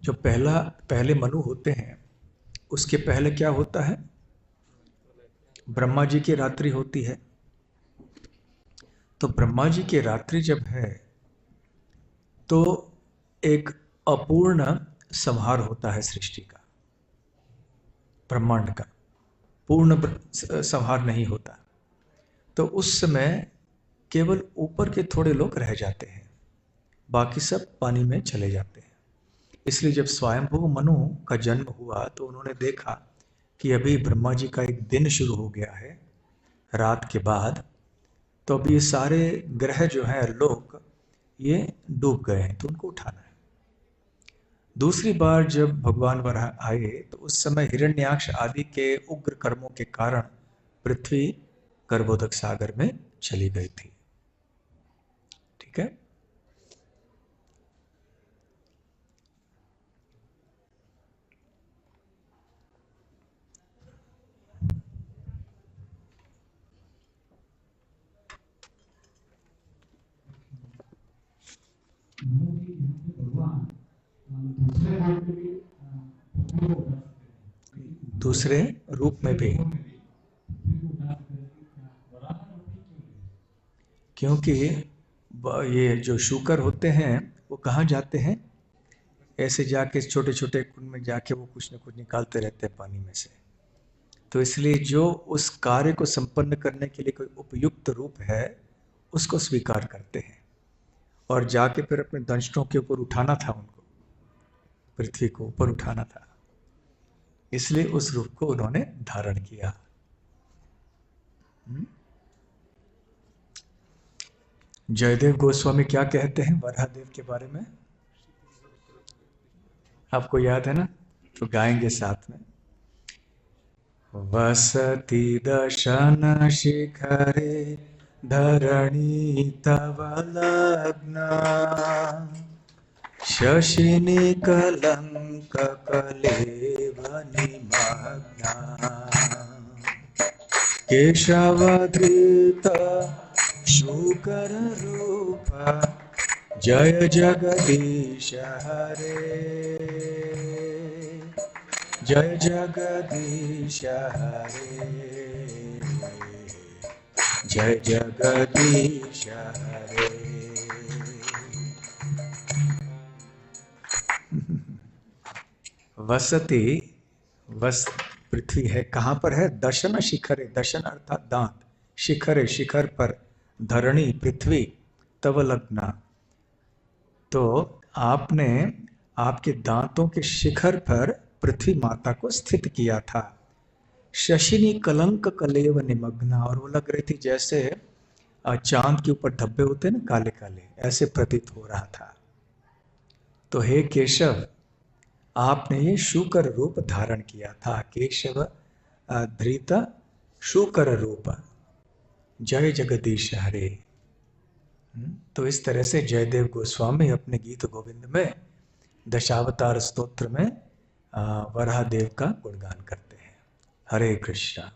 जो पहले मनु होते हैं, उसके पहले क्या होता है? ब्रह्मा जी की रात्रि होती है। तो ब्रह्मा जी की रात्रि जब है तो एक अपूर्ण संहार होता है सृष्टि का, ब्रह्मांड का पूर्ण संहार नहीं होता। तो उस समय केवल ऊपर के थोड़े लोग रह जाते हैं, बाकी सब पानी में चले जाते हैं। इसलिए जब स्वयंभू मनु का जन्म हुआ तो उन्होंने देखा कि अभी ब्रह्मा जी का एक दिन शुरू हो गया है रात के बाद, तो अभी ये सारे ग्रह जो हैं लोक ये डूब गए हैं, तो उनको उठाना है। दूसरी बार जब भगवान वराह आए तो उस समय हिरण्याक्ष आदि के उग्र कर्मों के कारण पृथ्वी गर्भोदक सागर में चली गई थी। ठीक है। दूसरे रूप में भी, क्योंकि ये जो शूकर होते हैं वो कहाँ जाते हैं? ऐसे जाके छोटे छोटे कुंड में जाके वो कुछ न कुछ निकालते रहते हैं पानी में से। तो इसलिए जो उस कार्य को संपन्न करने के लिए कोई उपयुक्त रूप है उसको स्वीकार करते हैं, और जाके फिर अपने दंशों के ऊपर उठाना था उनको पृथ्वी को ऊपर उठाना था, इसलिए उस रूप को उन्होंने धारण किया। जयदेव गोस्वामी क्या कहते हैं वराहदेव के बारे में, आपको याद है ना? तो गाएंगे साथ में। वसति दशन शिखरे धरणी तव लग्ना, शशिनी कलंक कलेव निमग्ना, केशवधृत शूकर रूप जय जगदीश हरे, जय जगदीश हरे, जय जगदीश हरे। वसति, वस पृथ्वी है, कहाँ पर है? दशन शिखरे, दशन अर्थात दांत, शिखरे शिखर पर, धरणी पृथ्वी, तव लग्ना, तो आपने आपके दांतों के शिखर पर पृथ्वी माता को स्थित किया था। शशिनी कलंक कलेव निमग्ना, और वो लग रही थी जैसे चांद के ऊपर धब्बे होते हैं ना काले काले, ऐसे प्रतीत हो रहा था। तो हे केशव, आपने ये शूकर रूप धारण किया था। केशव धृत शूकर रूप, जय जगदीश हरे। तो इस तरह से जयदेव गोस्वामी अपने गीत गोविंद में दशावतार स्तोत्र में वराहदेव का गुणगान करते हैं। हरे कृष्णा।